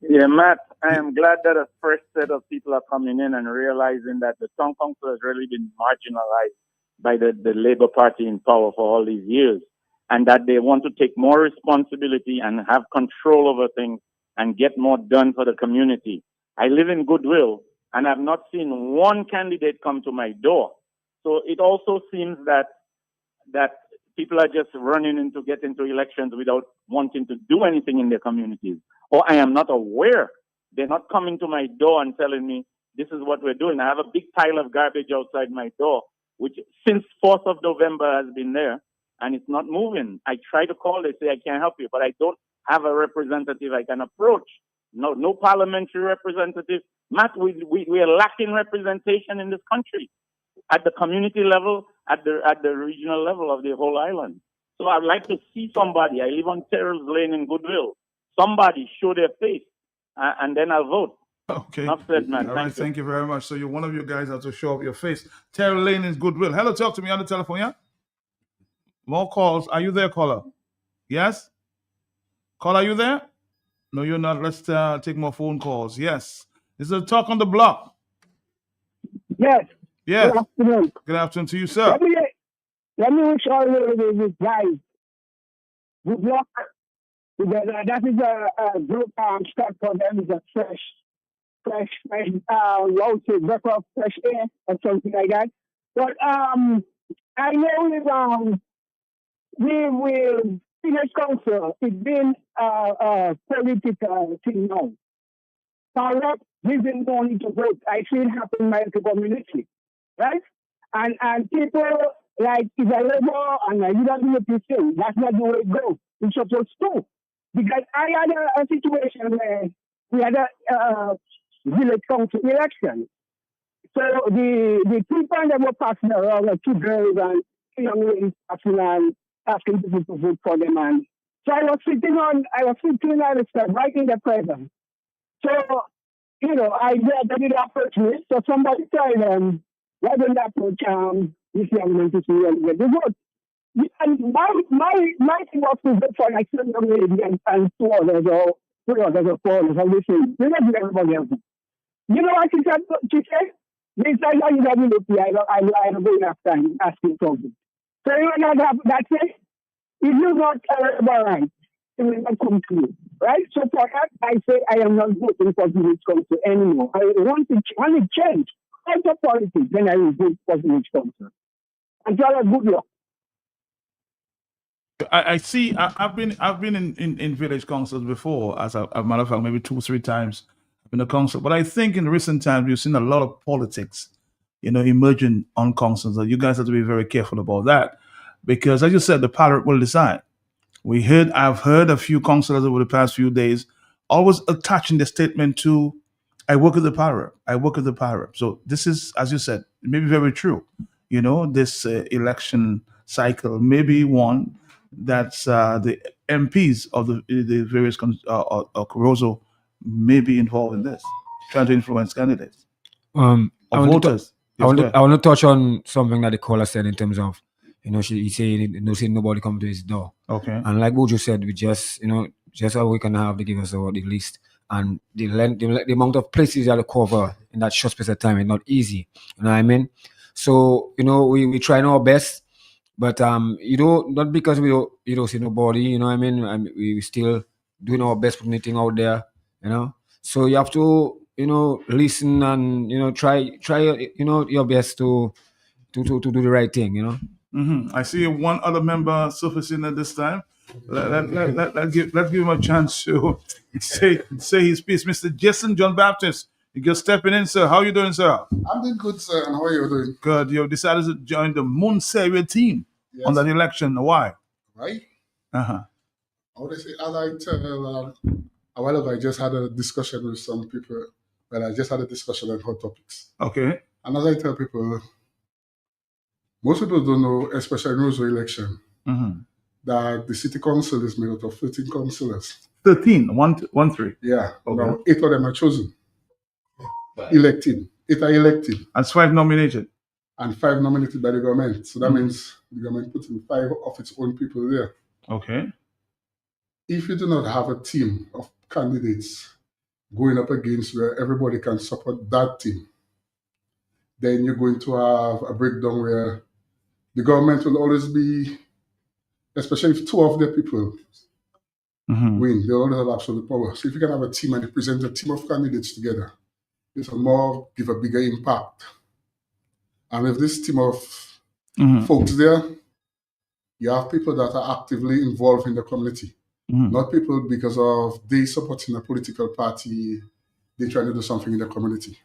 Yeah, Matt, I am glad that a first set of people are coming in and realizing that the town council has really been marginalized by the Labour Party in power for all these years, and that they want to take more responsibility and have control over things and get more done for the community. I live in Goodwill, and I've not seen one candidate come to my door. So it also seems that people are just running to get into elections without wanting to do anything in their communities. Or I am not aware. They're not coming to my door and telling me, this is what we're doing. I have a big pile of garbage outside my door, which since 4th of November has been there, and it's not moving. I try to call, they say I can't help you, but I don't have a representative I can approach. No parliamentary representative. Matt, we are lacking representation in this country at the community level, at the regional level of the whole island. So I'd like to see somebody. I live on Terrell's Lane in Goodwill. Somebody show their face, and then I'll vote. Okay. Enough said, man. All right, thank you very much. So you're one of you guys have to show up your face. Terry Lane is Goodwill. Hello, talk to me on the telephone, yeah? More calls. Are you there, caller? Yes? Caller, are you there? No, you're not. Let's take more phone calls. Yes. This is a Talk on the Block. Yes. Yes. Good afternoon. Good afternoon to you, sir. Let me wish all the guys good luck. Because that is a group start for them is a fresh breath of fresh air or something like that. But I know we will finish council. It's been a political thing now. Power giving money to vote. I see it happen in my community, right? And people like it's a labor and you don't do what you say. That's not the way it goes. It's supposed to. Because I had a situation where we had a village council election. So the people that were passing around, like 2 girls and 2 young ladies passing and asking people to vote for them. And so I was sitting on the step right in the presence. So, I did approach me. So somebody told them, why don't you approach this young man to see and get the vote? And my thing was to vote for like 7 young ladies and 2 others or 3 others or 4 others. And listen, you don't do everybody else. You know what she said? She said, this time I don't go enough time asking something. So that's it. If you not right, it will not come to you. Right? So for that, I say I am not voting for village council anymore. I want to change out of politics, then I will vote for village council. And tell her good luck. I see. I've been in village councils before, as a matter of fact, maybe 2 or 3 times in the council. But I think in recent times we've seen a lot of politics, emerging on councils. So you guys have to be very careful about that, because as you said, the pilot will decide. I've heard a few councillors over the past few days always attaching the statement to, I work with the power up. I work with the power up. So this is, as you said, it may be very true. You know, this election cycle may be one that's the MPs of the various Carozo may be involved in this, trying to influence candidates I or want to voters. I want to touch on something that the caller said in terms of, he saying nobody come to his door. Okay. And like Bojo said, we just just how we can have the give us the list, and the amount of places you have to cover in that short space of time is not easy. You know what I mean? So we trying our best, but not because we don't see nobody. You know what I mean? And we still doing our best, putting anything out there. So you have to listen and try your best to do the right thing. I see one other member surfacing at this time. Let's give him a chance to say his piece. Mr. Jason John Baptist, you just stepping in, sir. How you doing, sir? I'm doing good, sir. And how are you doing? Good. You decided to join the Moonseria team on that election. Why? Right? Uh-huh. I would say, as I tell, a while ago, I just had a discussion with some people. Well, I just had a discussion on hot topics. Okay. And as I tell people, most people don't know, especially in Roseau election, that the city council is made out of 13 councillors. 13? 1, 3? Yeah. Okay. Now, 8 of them are chosen. Elected. 8 are elected. And 5 nominated. And 5 nominated by the government. So that means the government puts in 5 of its own people there. Okay. If you do not have a team of candidates going up against where everybody can support that team, then you're going to have a breakdown where the government will always be, especially if 2 of the people win, they always have absolute power. So if you can have a team and you present a team of candidates together, it will give a bigger impact. And with this team of folks there, you have people that are actively involved in the community. Not people because of they supporting a political party, they trying to do something in the community.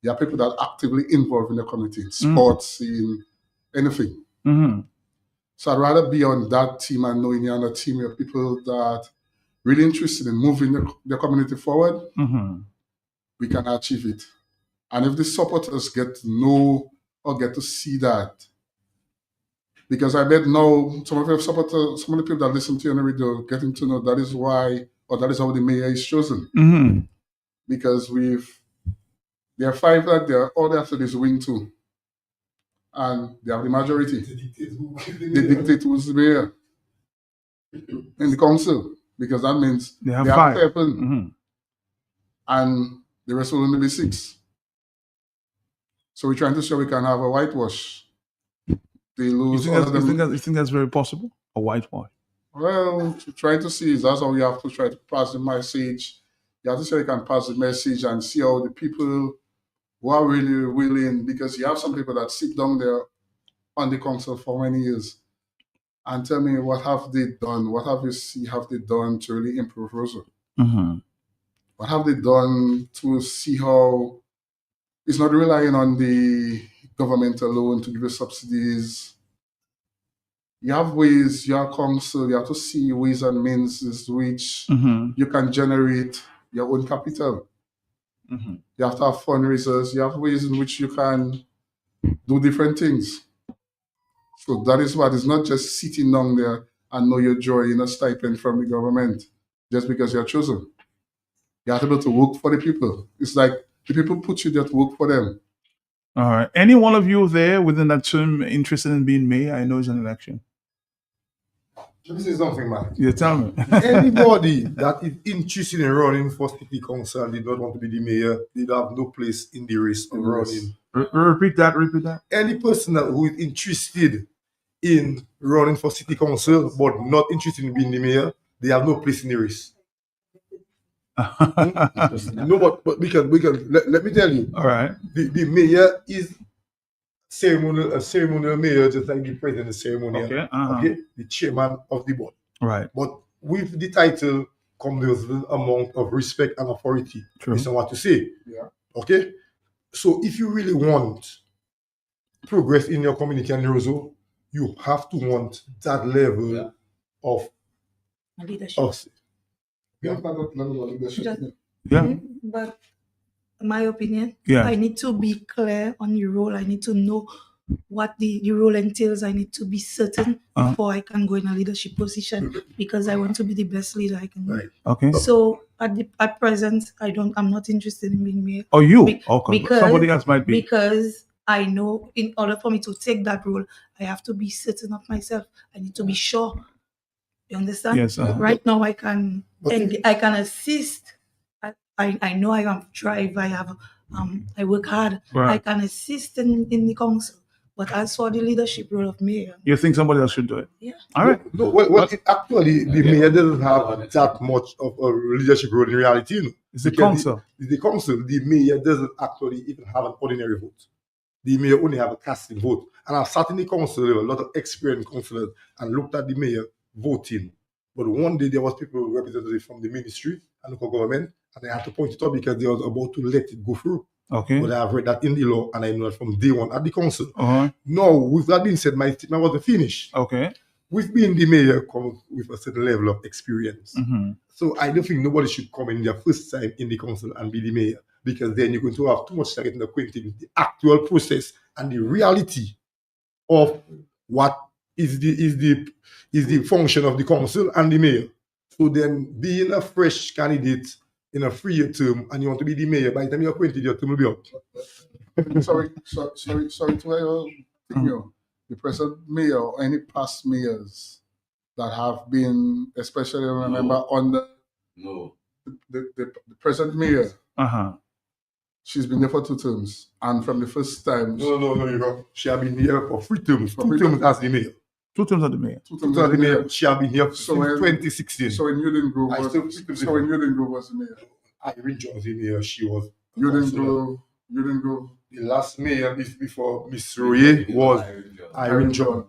You have people that are actively involved in the community, in sports, in anything. So I'd rather be on that team and knowing you're on a team of people that really interested in moving the community forward, we can achieve it. And if the supporters get to know or get to see that, because I bet now some of your supporters, some of the people that listen to you on the radio getting to know that is why, or that is how the mayor is chosen. Because there are 5 that there, all they have to do is win 2. And they have the majority. They dictate who's the mayor in the council. Because that means they have 5. 7. And the rest will only be 6. So we're trying to show we can have a whitewash. They lose all of them. You think that's very possible? A whitewash? Well, try to see. That's how you have to try to pass the message. You have to say you can pass the message and see how the people who are really willing, because you have some people that sit down there on the council for many years and tell me what have they done, what have they done to really improve Roseau? What have they done to see how it's not relying on the government alone to give you subsidies. You have ways, your council, you have to see ways and means which you can generate your own capital. You have to have fundraisers. You have ways in which you can do different things. So that is what, it's not just sitting down there and know you're enjoying a stipend from the government just because you're chosen. You have to be able to work for the people. It's like the people put you there to work for them. All right. Any one of you there within that term interested in being mayor? I know it's an election. Let me say something, man. You tell me. Anybody that is interested in running for city council and did not want to be the mayor, they have no place in the race of running. Repeat that. Any person who is interested in running for city council but not interested in being the mayor, they have no place in the race. No, but we can let me tell you. All right. The mayor is a ceremonial mayor, just like the president is ceremonial. Okay. Okay. The chairman of the board. Right. But with the title comes the amount of respect and authority. True. Based on what to say. Yeah. Okay. So if you really want progress in your community and Roseau, you have to want that level of my leadership. Oh, Yeah. But my opinion, Yeah. I need to be clear on the role. I need to know what the role entails. I need to be certain before I can go in a leadership position because I want to be the best leader I can be. Okay. So at present, I'm not interested in being mayor. Oh, you? Okay. Because Somebody else might be. Because I know in order for me to take that role, I have to be certain of myself. I need to be sure. You understand? Yes. Right now, I can assist. I know I have drive. I work hard. Right. I can assist in the council. But as for the leadership role of mayor, You think somebody else should do it? Yeah. All right. No, well, actually, the mayor doesn't have that much of a leadership role in reality. You know? It's the Because council. The council, the mayor doesn't actually even have an ordinary vote. The mayor only have a casting vote. And I've sat in the council with a lot of experienced councillors and looked at the mayor voting. But one day there was people representatives from the ministry and local government, and I had to point it out because they was about to let it go through. Okay. But I have read that in the law, and I know that from day one at the council. Uh-huh. Now, with that being said, my statement wasn't finished. Okay. With being the mayor comes with a certain level of experience. Mhm. So I don't think nobody should come in their first time in the council and be the mayor, because then you're going to have too much time getting acquainted with the actual process and the reality of what is the function of the council and the mayor. So then being a fresh candidate in a 3-year term and you want to be the mayor, by the time you're acquainted, your term will be up. sorry to the present mayor or any past mayors that have been, especially remember under the present mayor. Uh-huh. She's been there for 2 terms, and from the first time. No, you know, she has been here for 3 terms. 2 terms as the mayor. 2 terms as the mayor. 2 terms as the mayor. She has been here since 2016. So when Uden Grove was the mayor. Irene John was the mayor. She was. Uden Grove. The last mayor before Miss Roye was Irene John.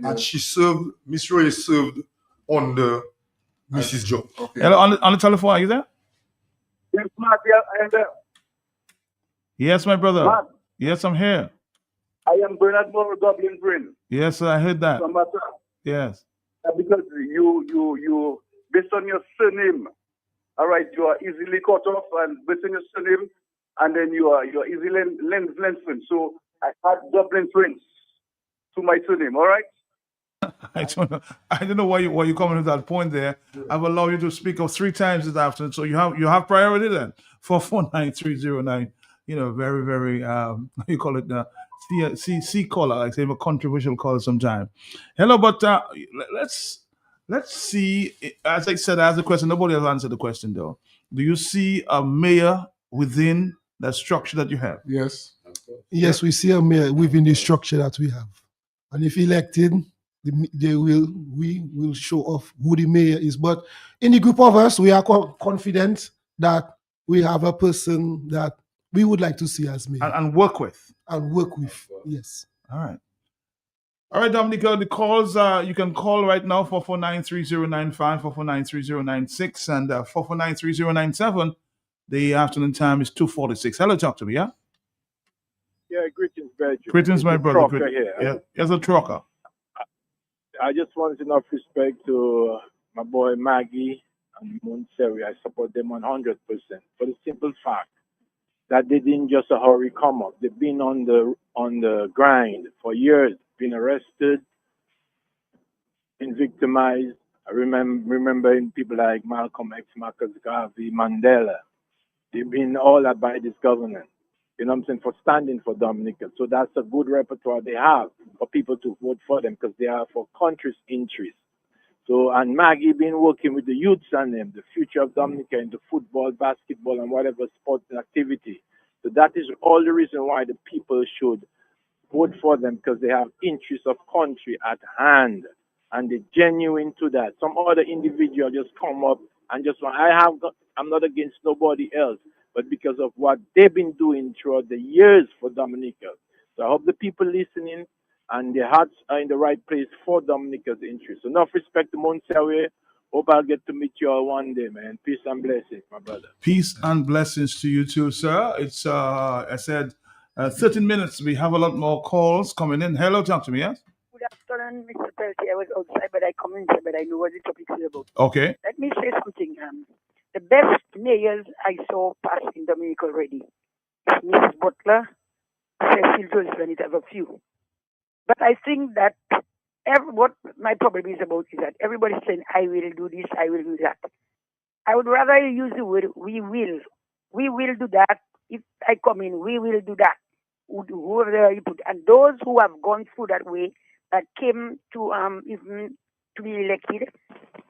And she served, Miss Roye served under Mrs. John. Okay. Hello, on the telephone, are you there? Yes, Mark, I am there. Yes, my brother. Mark, Yes, I'm here. I am Bernard Moore, Dublin Bryn. Yes, sir, I heard that. From Bata. Yes. Because you, based on your surname, all right, you are easily cut off, and based on your surname, and then you are easily lensman. So I add Dublin Prince to my surname, all right? I don't know why you coming to that point there. I've allowed you to speak of 3 times this afternoon, so you have priority then for 49309. You know, very, very you call it C caller, like say a controversial caller sometime. Hello, but let's see. As I said, I asked the question. Nobody has answered the question though. Do you see a mayor within that structure that you have? Yes. Yes, we see a mayor within the structure that we have, and if elected, we will show off who the mayor is. But in the group of us, we are confident that we have a person that we would like to see as mayor and work with. Yes. All right. All right, Dominica, the calls, you can call right now, 4493095, 4493096, and 4493097. The afternoon time is 2:46. Hello, talk to me, yeah? Yeah, greetings, Belgium. Greetings, my brother. Trucker here. Yeah, yes, a trucker. I just wanted enough respect to my boy Maggie and Montserrat. I support them 100% for the simple fact that they didn't just a hurry come up. They've been on the grind for years, been arrested, been victimized. I remembering people like Malcolm X, Marcus Garvey, Mandela. They've been all that by this government. You know what I'm saying, for standing for Dominica. So that's a good repertoire they have for people to vote for them because they are for country's interest. So, and Maggie been working with the youths and them, the future of Dominica into football, basketball, and whatever sports activity. So that is all the reason why the people should vote for them, because they have interests of country at hand and they're genuine to that. Some other individual just come up and just want, I'm not against nobody else, but because of what they've been doing throughout the years for Dominica. So I hope the people listening and their hearts are in the right place for Dominica's interest. So enough respect to Montserrat. Hope I'll get to meet you all one day, man. Peace and blessings, my brother. Peace and blessings to you too, sir. It's, I said, 13 minutes. We have a lot more calls coming in. Hello, talk to me, yes? Good afternoon, Mr. Peltier. I was outside, but I come inside, but I know what the topic is about. Okay. Let me say something. The best mayors I saw pass in Dominica already is Mrs. Butler, Cecil Joseph, and it have a few. But I think that what my problem is about is that everybody's saying, I will do this, I will do that. I would rather use the word, we will. We will do that. If I come in, we will do that. Whoever you put. And those who have gone through that way, that came to even to be elected,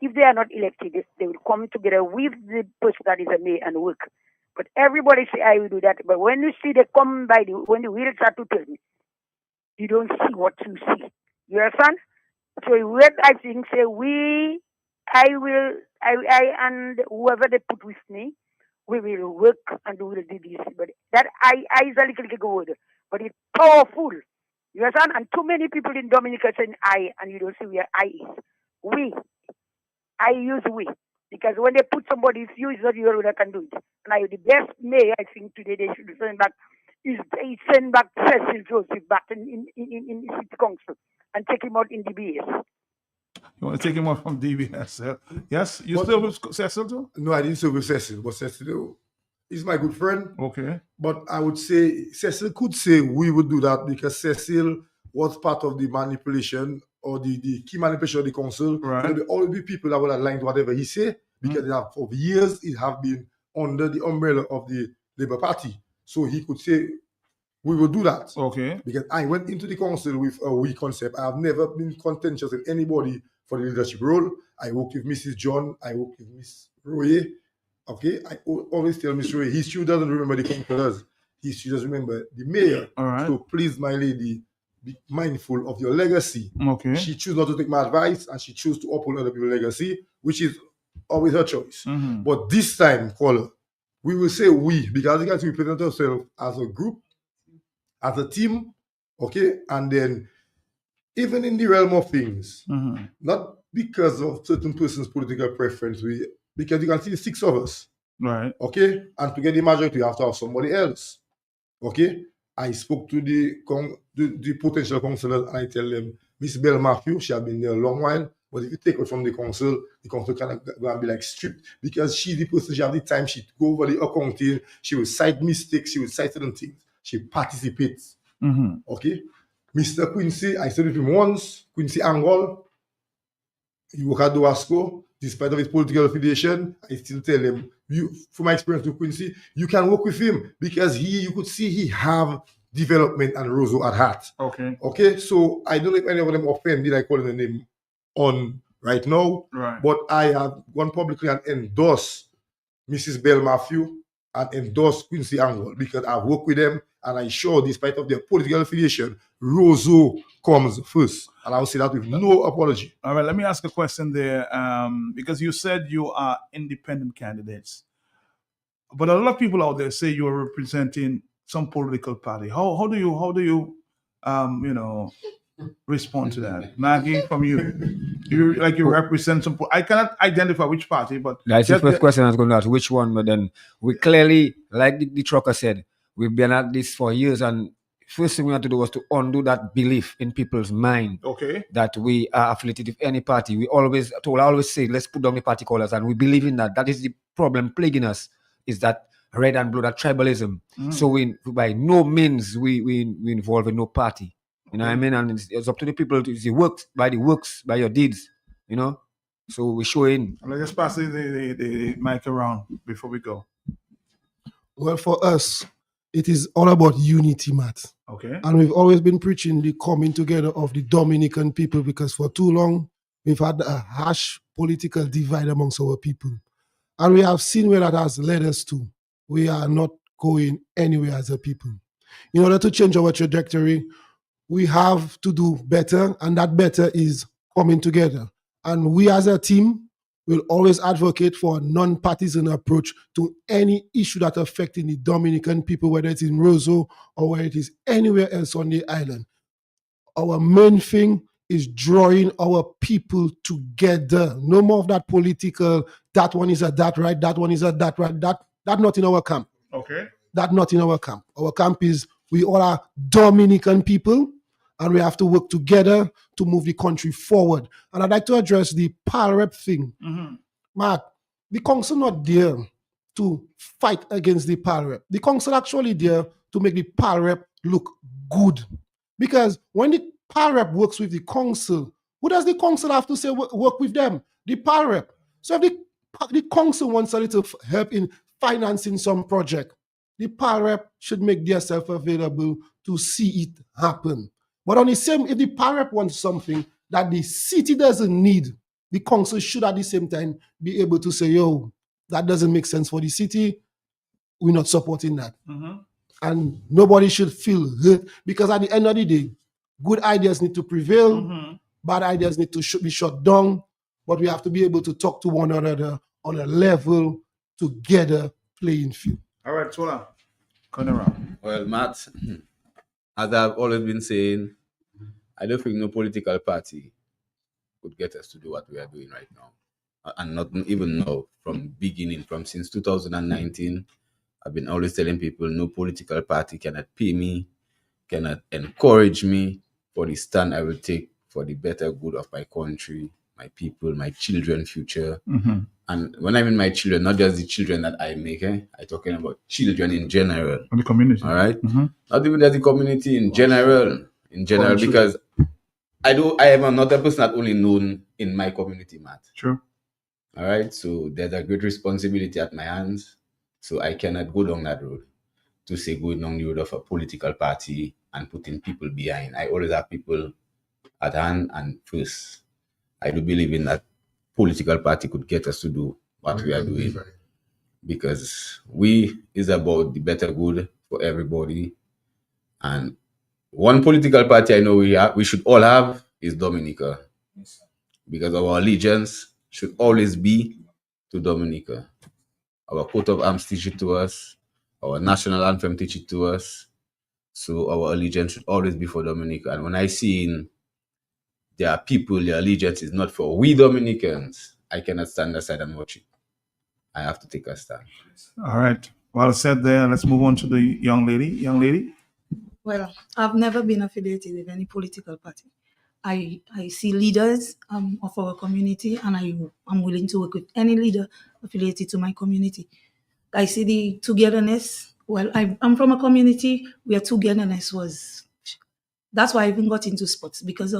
if they are not elected, they will come together with the person that is a mayor and work. But everybody say, I will do that. But when you see they come by, when the wheels start to turn, you don't see what you see. You understand? So what I think, say, I and whoever they put with me, we will work and we will do this. But that I is a little word, but it's powerful. You understand? And too many people in Dominica saying I, and you don't see where I is. We. I use we. Because when they put somebody, if you is not your that can do it. And the best mayor, I think today they should send back send back Cecil Joseph back in city council and take him out in DBS. You want to take him out from DBS? Yes? You still with Cecil too? No, I didn't still with Cecil, but Cecil is my good friend. Okay. But I would say Cecil could say we would do that because Cecil was part of the manipulation or the key manipulation of the council. Right. There will always be people that will align to whatever he say because they have, for years it have been under the umbrella of the Labour Party. So he could say, we will do that. Okay. Because I went into the council with a we concept. I have never been contentious with anybody for the leadership role. I worked with Mrs. John. I worked with Miss Roy. Okay. I always tell Miss Roy, history doesn't remember the councillors. History doesn't remember the mayor. All right. So please, my lady, be mindful of your legacy. Okay. She chose not to take my advice and she chose to uphold other people's legacy, which is always her choice. Mm-hmm. But this time, caller, we will say we, because we got to represent ourselves as a group, as a team, okay? And then, even in the realm of things, not because of certain person's political preference, because you can see 6 of us, right? Okay? And to get the majority, you have to have somebody else, okay? I spoke to the potential councillors and I tell them, Miss Bell Matthew, she has been there a long while, but if you take her from the council kind of going to be like stripped because she's the person, she have the time, she go over the accounting, she will cite mistakes, she will cite certain things. She participates. Mm-hmm. Okay. Mr. Quincy, I studied with him once. Quincy Angol. He worked at Doasco. Despite of his political affiliation, I still tell him, from my experience with Quincy, you can work with him because you could see he have development and Roseau at heart. Okay. Okay. So I don't know if any of them offended I call the name on right now. Right. But I have gone publicly and endorsed Mrs. Bell Matthew and endorse Quincy Angol because I've worked with them and I'm sure despite of their political affiliation, Roseau comes first. And I'll say that with no apology. All right, let me ask a question there because you said you are independent candidates. But a lot of people out there say you are representing some political party. How do you respond to that? Maggie, from you represent some. I cannot identify which party, but that's the first question I was going to ask. Which one? But then we clearly, like the trucker said, we've been at this for years, and first thing we had to do was to undo that belief in people's mind. Okay. That we are affiliated with any party. I always say, let's put down the party colors, and we believe in that. That is the problem plaguing us, is that red and blue, that tribalism. So we by no means we involve in no party. You know what I mean? And it's up to the people to see works, by your deeds, you know? So we show in. Let's just pass the mic around before we go. Well, for us, it is all about unity, Matt. Okay. And we've always been preaching the coming together of the Dominican people because for too long, we've had a harsh political divide amongst our people. And we have seen where that has led us to. We are not going anywhere as a people. In order to change our trajectory, we have to do better, and that better is coming together. And we as a team will always advocate for a non-partisan approach to any issue that affecting the Dominican people, whether it's in Roseau or whether it is anywhere else on the island. Our main thing is drawing our people together. No more of that political, that one is a that right, that one is a that right, that not in our camp. Okay. That not in our camp. Our camp is we all are Dominican people, and we have to work together to move the country forward. And I'd like to address the PALREP thing. Mark, the council not there to fight against the PALREP. The council actually there to make the PALREP look good. Because when the PALREP works with the council, who does the council have to say work with them? The PALREP. So if the council wants a little help in financing some project, the PALREP should make themselves available to see it happen. But on the same, if the PALREP wants something that the city doesn't need, the council should at the same time be able to say, yo, that doesn't make sense for the city. We're not supporting that. And nobody should feel hurt, because at the end of the day, good ideas need to prevail, bad ideas need to be shut down, but we have to be able to talk to one another on a level together playing field. All right, Tola, come around. Well, Matt, as I've always been saying, I don't think no political party could get us to do what we are doing right now. And not even now, from beginning, from since 2019, I've been always telling people no political party cannot pay me, cannot encourage me for the stand I will take for the better good of my country, my people, my children, future. And when I mean my children, not just the children that I make, I'm talking about children in general. The community. All right? Not even just the community in general. Because I am another person that only known in my community, Matt. True. All right? So there's a great responsibility at my hands. So I cannot go down that road to say going down the road of a political party and putting people behind. I always have people at hand and first. I do believe in that political party could get us to do what we are doing, because we is about the better good for everybody. And one political party I know we should all have is Dominica, because our allegiance should always be to Dominica. Our coat of arms teach it to us. Our national anthem teach it to us. So our allegiance should always be for Dominica. And when I see there are people, their allegiance is not for we Dominicans, I cannot stand aside and watch it. I have to take a stand. All right. Well said there. Let's move on to the young lady. Young lady. Well, I've never been affiliated with any political party. I see leaders of our community, and I'm willing to work with any leader affiliated to my community. I see the togetherness. Well, I'm from a community where togetherness was. That's why I even got into sports, because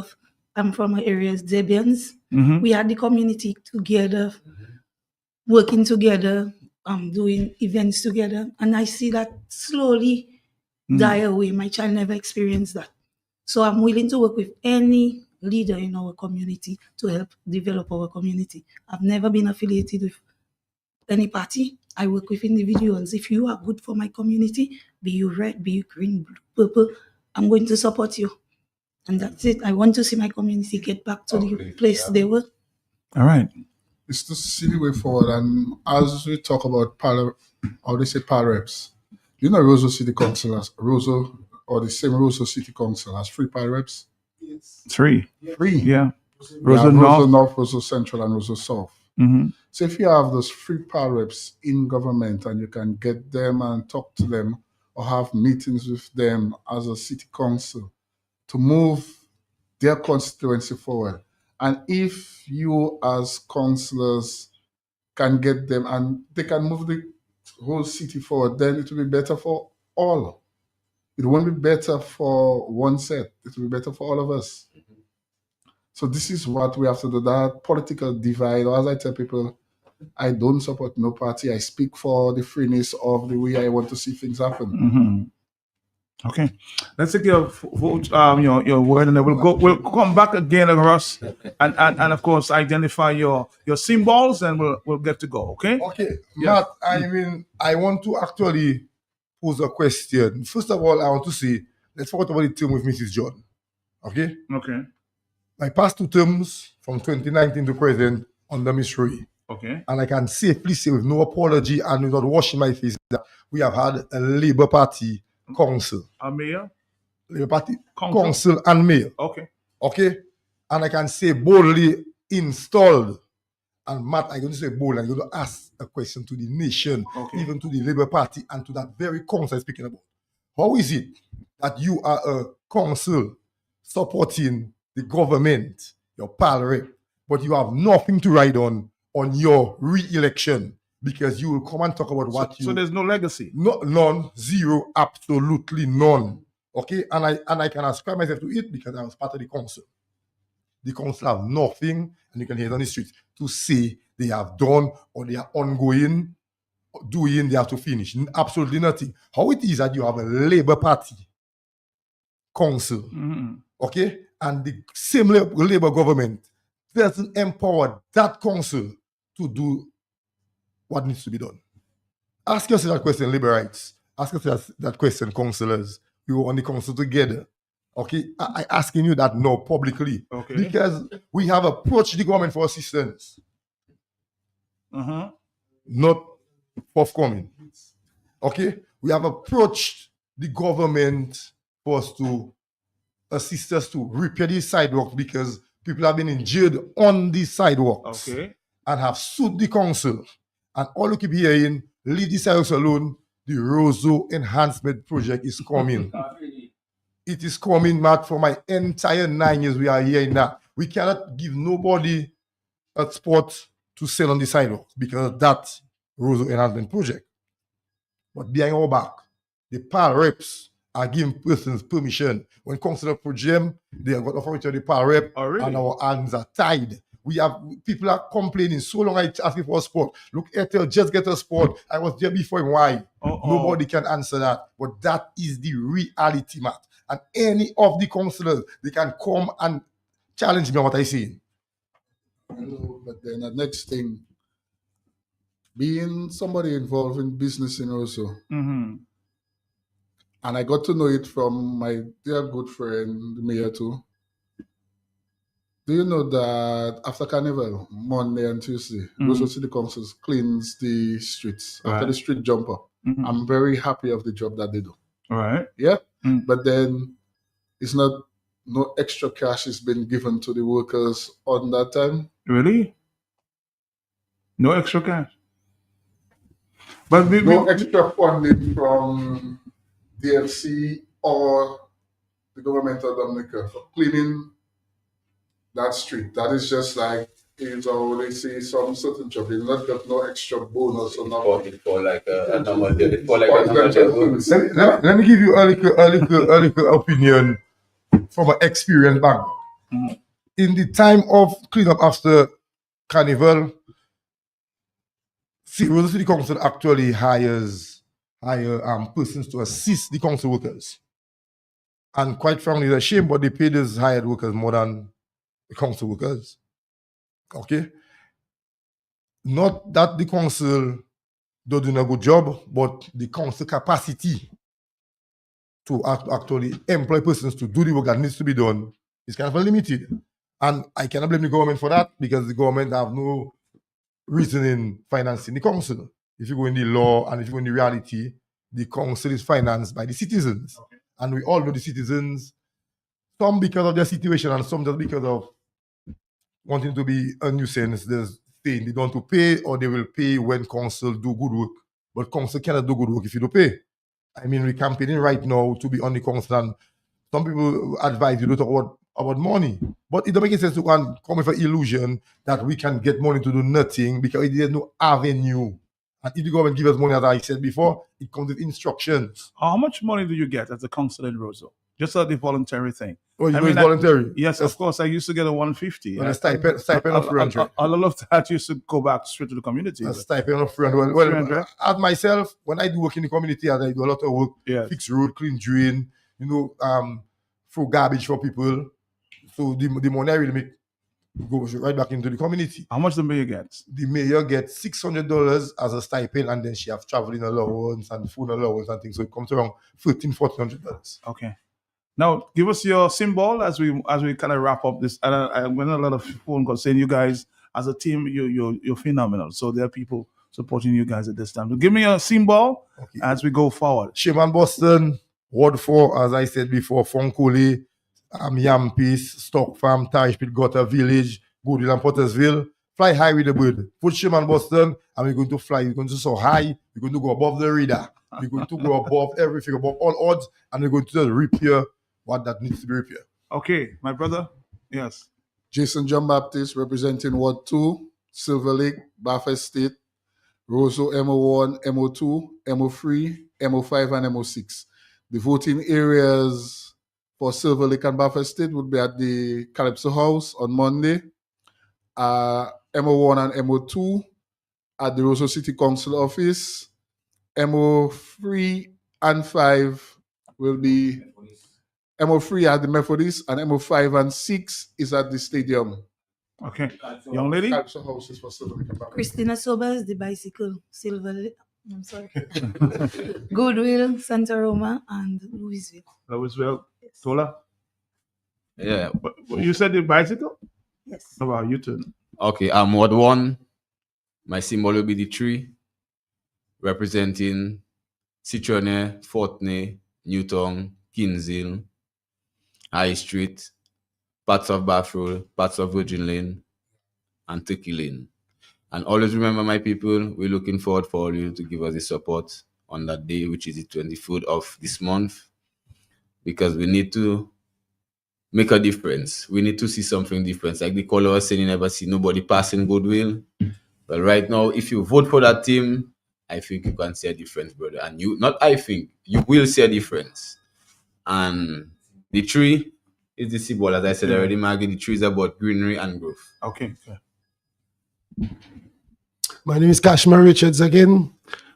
I'm from an area, Debians. We had the community together, working together, doing events together, and I see that slowly die away. My child never experienced that. So I'm willing to work with any leader in our community to help develop our community. I've never been affiliated with any party. I work with individuals. If you are good for my community, be you red, be you green, blue, purple, I'm going to support you. And that's it. I want to see my community get back to the place they were. All right. It's to see the way forward. And as we talk about PALREPs, you know Roseau City Council has the same Roseau City Council has 3 PALREPs? Yes. 3. 3? Yeah. Roseau North, Roseau Central, and Roseau South. So if you have those 3 PALREPs in government and you can get them and talk to them or have meetings with them as a city council to move their constituency forward. And if you as councillors can get them and they can move the whole city forward, then it will be better for all. It won't be better for one set. It will be better for all of us. So this is what we have to do, that political divide. As I tell people, I don't support no party. I speak for the freeness of the way I want to see things happen. Okay, let's take your vote, your word, and then we'll come back again, Russ, and of course identify your symbols, and we'll get to go. Okay. Okay, Yeah. Matt. I want to actually pose a question. First of all, I want to say, let's forget about the term with Mrs. John. Okay. Okay. My past 2 terms from 2019 to present under Miss Ray. Okay. And I can safely say with no apology and without washing my face that we have had a Labour Party council. A mayor? Labour Party council and mayor. Okay. Okay? And I can say boldly installed. And Matt, I'm going to say boldly, I'm going to ask a question to the nation, even to the Labour Party and to that very council I'm speaking about. How is it that you are a council supporting the government, your pal rep, but you have nothing to ride on your re-election because you will come and talk about what you... So there's no legacy? No, none, zero, absolutely none. Okay, and I can ascribe myself to it because I was part of the council. The council have nothing, and you can hear it on the streets, to say they have done or they are ongoing, doing, they have to finish. Absolutely nothing. How it is that you have a Labour Party council, okay, and the same Labour government doesn't empower that council to do what needs to be done. Ask yourself that question, Labour Rights. Ask yourself that question, councillors. We were on the council together. Okay, I asking you that now publicly. Okay. Because we have approached the government for assistance. Not forthcoming. Okay, we have approached the government for us to assist us to repair these sidewalks because people have been injured on these sidewalks. Okay. And have sued the council. And all you keep hearing, leave the sidewalks alone. The Roseau Enhancement Project is coming. It is coming, Matt, for my entire 9 years we are hearing that. We cannot give nobody a spot to sell on the sidewalks because of that Roseau Enhancement Project. But behind our back, the PAL reps are giving persons permission. When Councillor Projem, they have got authority of the PAL rep, and our hands are tied. People are complaining so long. I asking for a spot. Look, Airtel just get a spot. I was there before him. Why? Nobody can answer that. But that is the reality, Matt. And any of the councillors, they can come and challenge me on what I say. But then the next thing, being somebody involved in business in also, and I got to know it from my dear good friend, the mayor too. Do you know that after Carnival, Monday and Tuesday, Roseau City Council cleans the streets after the street jumper? I'm very happy of the job that they do. All right. Yeah. But then it's not, no extra cash has been given to the workers on that time. Really? No extra cash? But no extra funding from DFC or the government of Dominica for cleaning that street. That is just like, they say some certain job. They not got no extra bonus or nothing. Let me give you a little opinion from an experience background. In the time of cleanup after Carnival, Roseau City Council actually hire persons to assist the council workers. And quite frankly, it's a shame, but they pay these hired workers more than the council workers. Okay? Not that the council don't do a good job, but the council capacity to actually employ persons to do the work that needs to be done is kind of limited. And I cannot blame the government for that because the government have no reason in financing the council. If you go in the law and if you go in the reality, the council is financed by the citizens. Okay. And we all know the citizens, some because of their situation and some just because of wanting to be a nuisance. There's saying they don't want to pay or they will pay when council do good work. But council cannot do good work if you don't pay. I mean, we're campaigning right now to be on the council and some people advise you to talk about money. But it doesn't make sense to come with an illusion that we can get money to do nothing because there's no avenue. And if the government gives us money, as I said before, it comes with instructions. How much money do you get as a councillor in Roseau? Just the voluntary thing. Oh, you know it's voluntary? Yes, of course. I used to get a 150. And a stipend of 300. A lot of that used to go back straight to the community. A stipend of 300. Well, as myself, when I do work in the community, as I do a lot of work, fix road, clean drain, throw garbage for people. So the money I really make goes right back into the community. How much the mayor gets? The mayor gets $600 as a stipend, and then she has traveling allowance and food allowance and things. So it comes around $1,400. Okay. Now, give us your symbol as we kind of wrap up this. I'm getting a lot of phone calls saying you guys as a team, you're phenomenal. So there are people supporting you guys at this time. So give me a symbol as we go forward. Sherman Boston, Ward 4, as I said before, Fonkole, Yampis, Stock Farm, Tarishpit, Gutter Village, Goodwill and Pottersville. Fly high with the bird. Put Sherman Boston, and we're going to fly. We're going to so high. We're going to go above the radar. We're going to go above everything, above all odds, and we're going to just repair what that needs to be repaired. Okay, my brother. Yes. Jason John Baptist, representing Ward 2, Silver Lake, Bathurst State, Roseau MO1, MO2, MO3, MO5, and MO6. The voting areas for Silver Lake and Bathurst State would be at the Calypso House on Monday, MO1 and MO2 at the Roseau City Council office, MO3 and 5 will be MO3 at the Methodist, and MO5 and 6 is at the stadium. Okay. Young lady? Calypso House is for Silver Lake and Bathurst. Christina Sobers, the bicycle, I'm sorry. Goodwill, Santa Roma, and Louisville. Louisville. Tola? Yeah. But you said the bicycle? Yes. How about you two? Okay, Ward 1. My symbol will be the tree, representing Citronne, Fortney, Newton, Kinsale, High Street, parts of Bath Road, parts of Virgin Lane, and Turkey Lane. And always remember, my people, we're looking forward for all you to give us the support on that day, which is the 24th of this month, because we need to make a difference. We need to see something different. Like the caller was saying, you never see nobody passing goodwill. Well, right now, if you vote for that team, I think you can see a difference, brother. And you will see a difference. And the tree is the symbol, as I said already, Maggie. The tree is about greenery and growth. Okay. My name is Kashmir Richards again.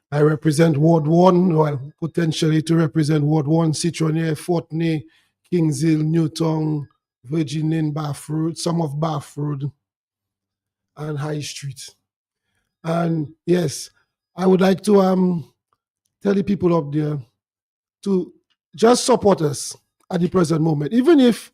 I represent Ward 1, well, potentially to represent Ward 1, Citronne, Fortney, Kingshill, Newton, Virgin Lane, Bath Road, some of Bath Road, and High Street. And yes, I would like to tell the people up there to just support us at the present moment. Even if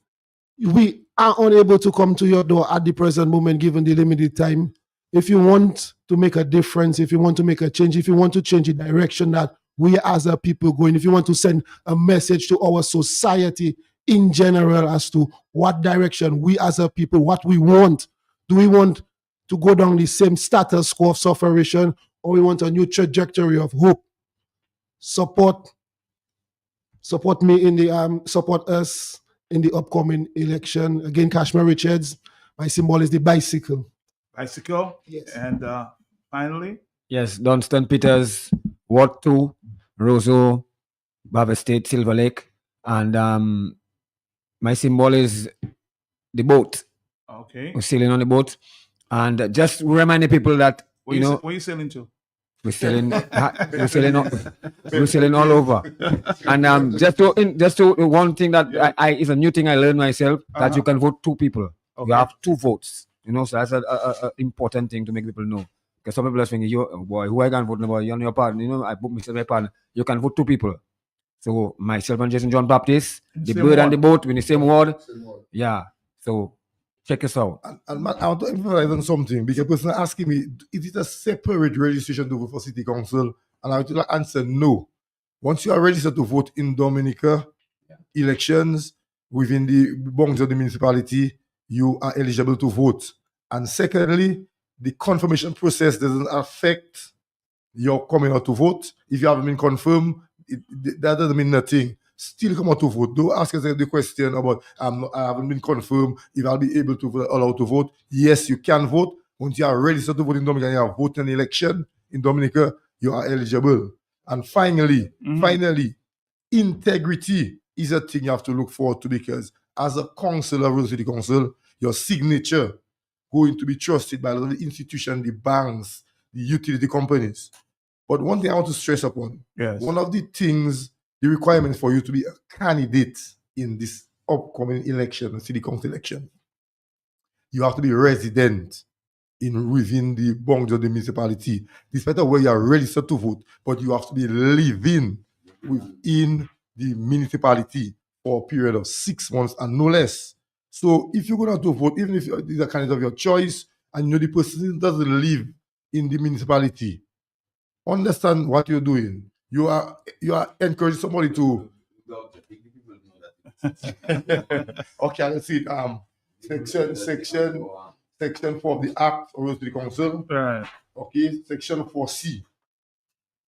we are unable to come to your door at the present moment, given the limited time, if you want to make a difference, if you want to make a change, if you want to change the direction that we as a people going, if you want to send a message to our society in general as to what direction we as a people, what we want, do we want to go down the same status quo of sufferation, or we want a new trajectory of hope? Support me in the support us in the upcoming election. Again, Kashmir Richards. My symbol is the bicycle. Bicycle. Yes. And finally. Yes, Dunstan Peters, Ward 2, Roseau, Bathurst State, Silver Lake, and my symbol is the boat. Okay. We're sailing on the boat. And just remind the people that where are you sailing to? We're sailing all over. And just to one thing that I is a new thing I learned myself, that you can vote 2 people. Okay. You have 2 votes. So that's a important thing to make people know. Because some people are thinking, who I can vote about? You're on your partner. I put myself my partner. You can vote 2 people. So myself and Jason John Baptist, the bird and the boat, we're in the same ward. Yeah. So check us out. And Matt, I want to emphasize on something, because a person asking me, is it a separate registration to vote for City Council? And I would answer no. Once you are registered to vote in Dominica elections within the bounds of the municipality, you are eligible to vote. And secondly, the confirmation process doesn't affect your coming out to vote. If you haven't been confirmed, that doesn't mean nothing. Still come out to vote. Don't ask us the question about I haven't been confirmed if I'll be able to vote, allowed to vote. Yes, you can vote. Once you are registered to vote in Dominica and you have voted in an election in Dominica, you are eligible. And finally, integrity is a thing you have to look forward to, because as a councillor of the City Council, your signature going to be trusted by the institution, the banks, the utility companies. But one thing I want to stress upon, one of the things, the requirement for you to be a candidate in this upcoming election, City Council election, you have to be resident within the bounds of the municipality. Despite where you are registered to vote, but you have to be living within the municipality for a period of 6 months and no less. So if you're going to vote, even if it's a candidate of your choice, and the person doesn't live in the municipality, understand what you're doing. You are encouraging somebody to. Okay, let's see. Section 4 of the Act of the City Council. Right. Okay, Section 4C.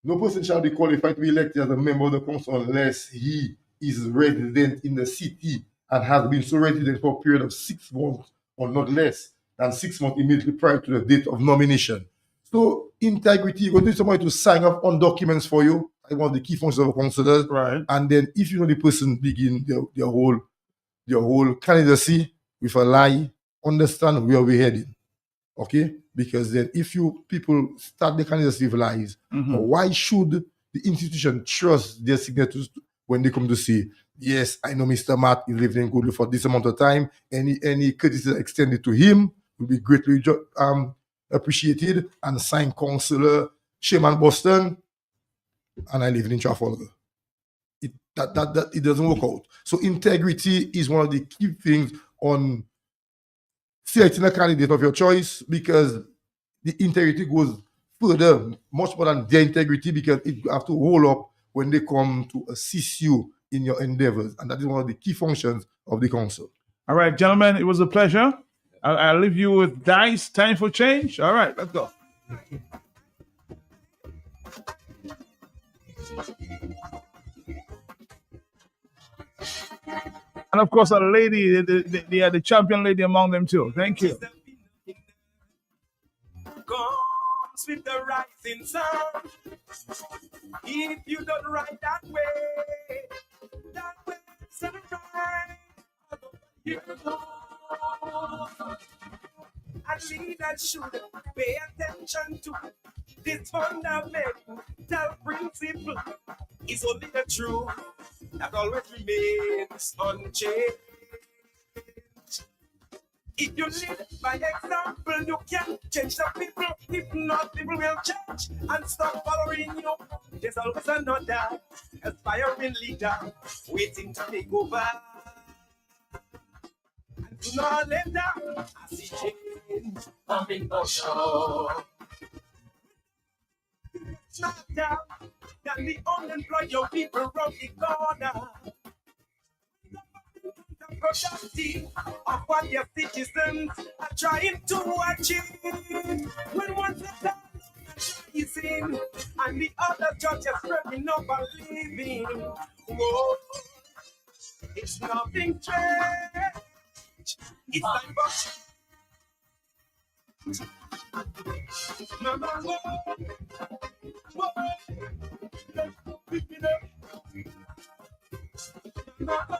No person shall be qualified to be elected as a member of the council unless he is resident in the city and has been so resident for a period of 6 months or not less than 6 months immediately prior to the date of nomination. So integrity, you're going to need somebody to sign up on documents for you, one of the key functions of a councillor. Right. And then if you know the person begin their whole candidacy with a lie, understand where we're heading. Okay? Because then if you people start the candidacy with lies, why should the institution trust their signatures when they come to say, yes, I know Mr. Matt is living in Goodwood for this amount of time. Any courtesy extended to him will be greatly appreciated, and signed Councillor Shaman Boston, and I live in Trafalgar. It doesn't work out. So integrity is one of the key things on selecting a candidate of your choice, because the integrity goes further, much more than their integrity, because it have to roll up when they come to assist you in your endeavors. And that is one of the key functions of the council. All right, gentlemen, it was a pleasure. I'll leave you with Dice. Time for change. All right, let's go. And of course, a lady, the champion lady among them too. Thank you. Comes with the rising sun. If you don't ride that way sunshine, you know. And leaders should pay attention to this fundamental principle. Is only the truth that always remains unchanged. If you live by example, you can change the people. If not, people will change and stop following you. There's always another aspiring leader waiting to take over. And sooner or later, I see change coming for sure. It's not doubt that the unemployed people run the corner. Productive of what their citizens are trying to achieve. When one sector is in and the other judges spreading up and leaving, whoa, it's nothing strange. It's like Mama, whoa, pick it up. Mama,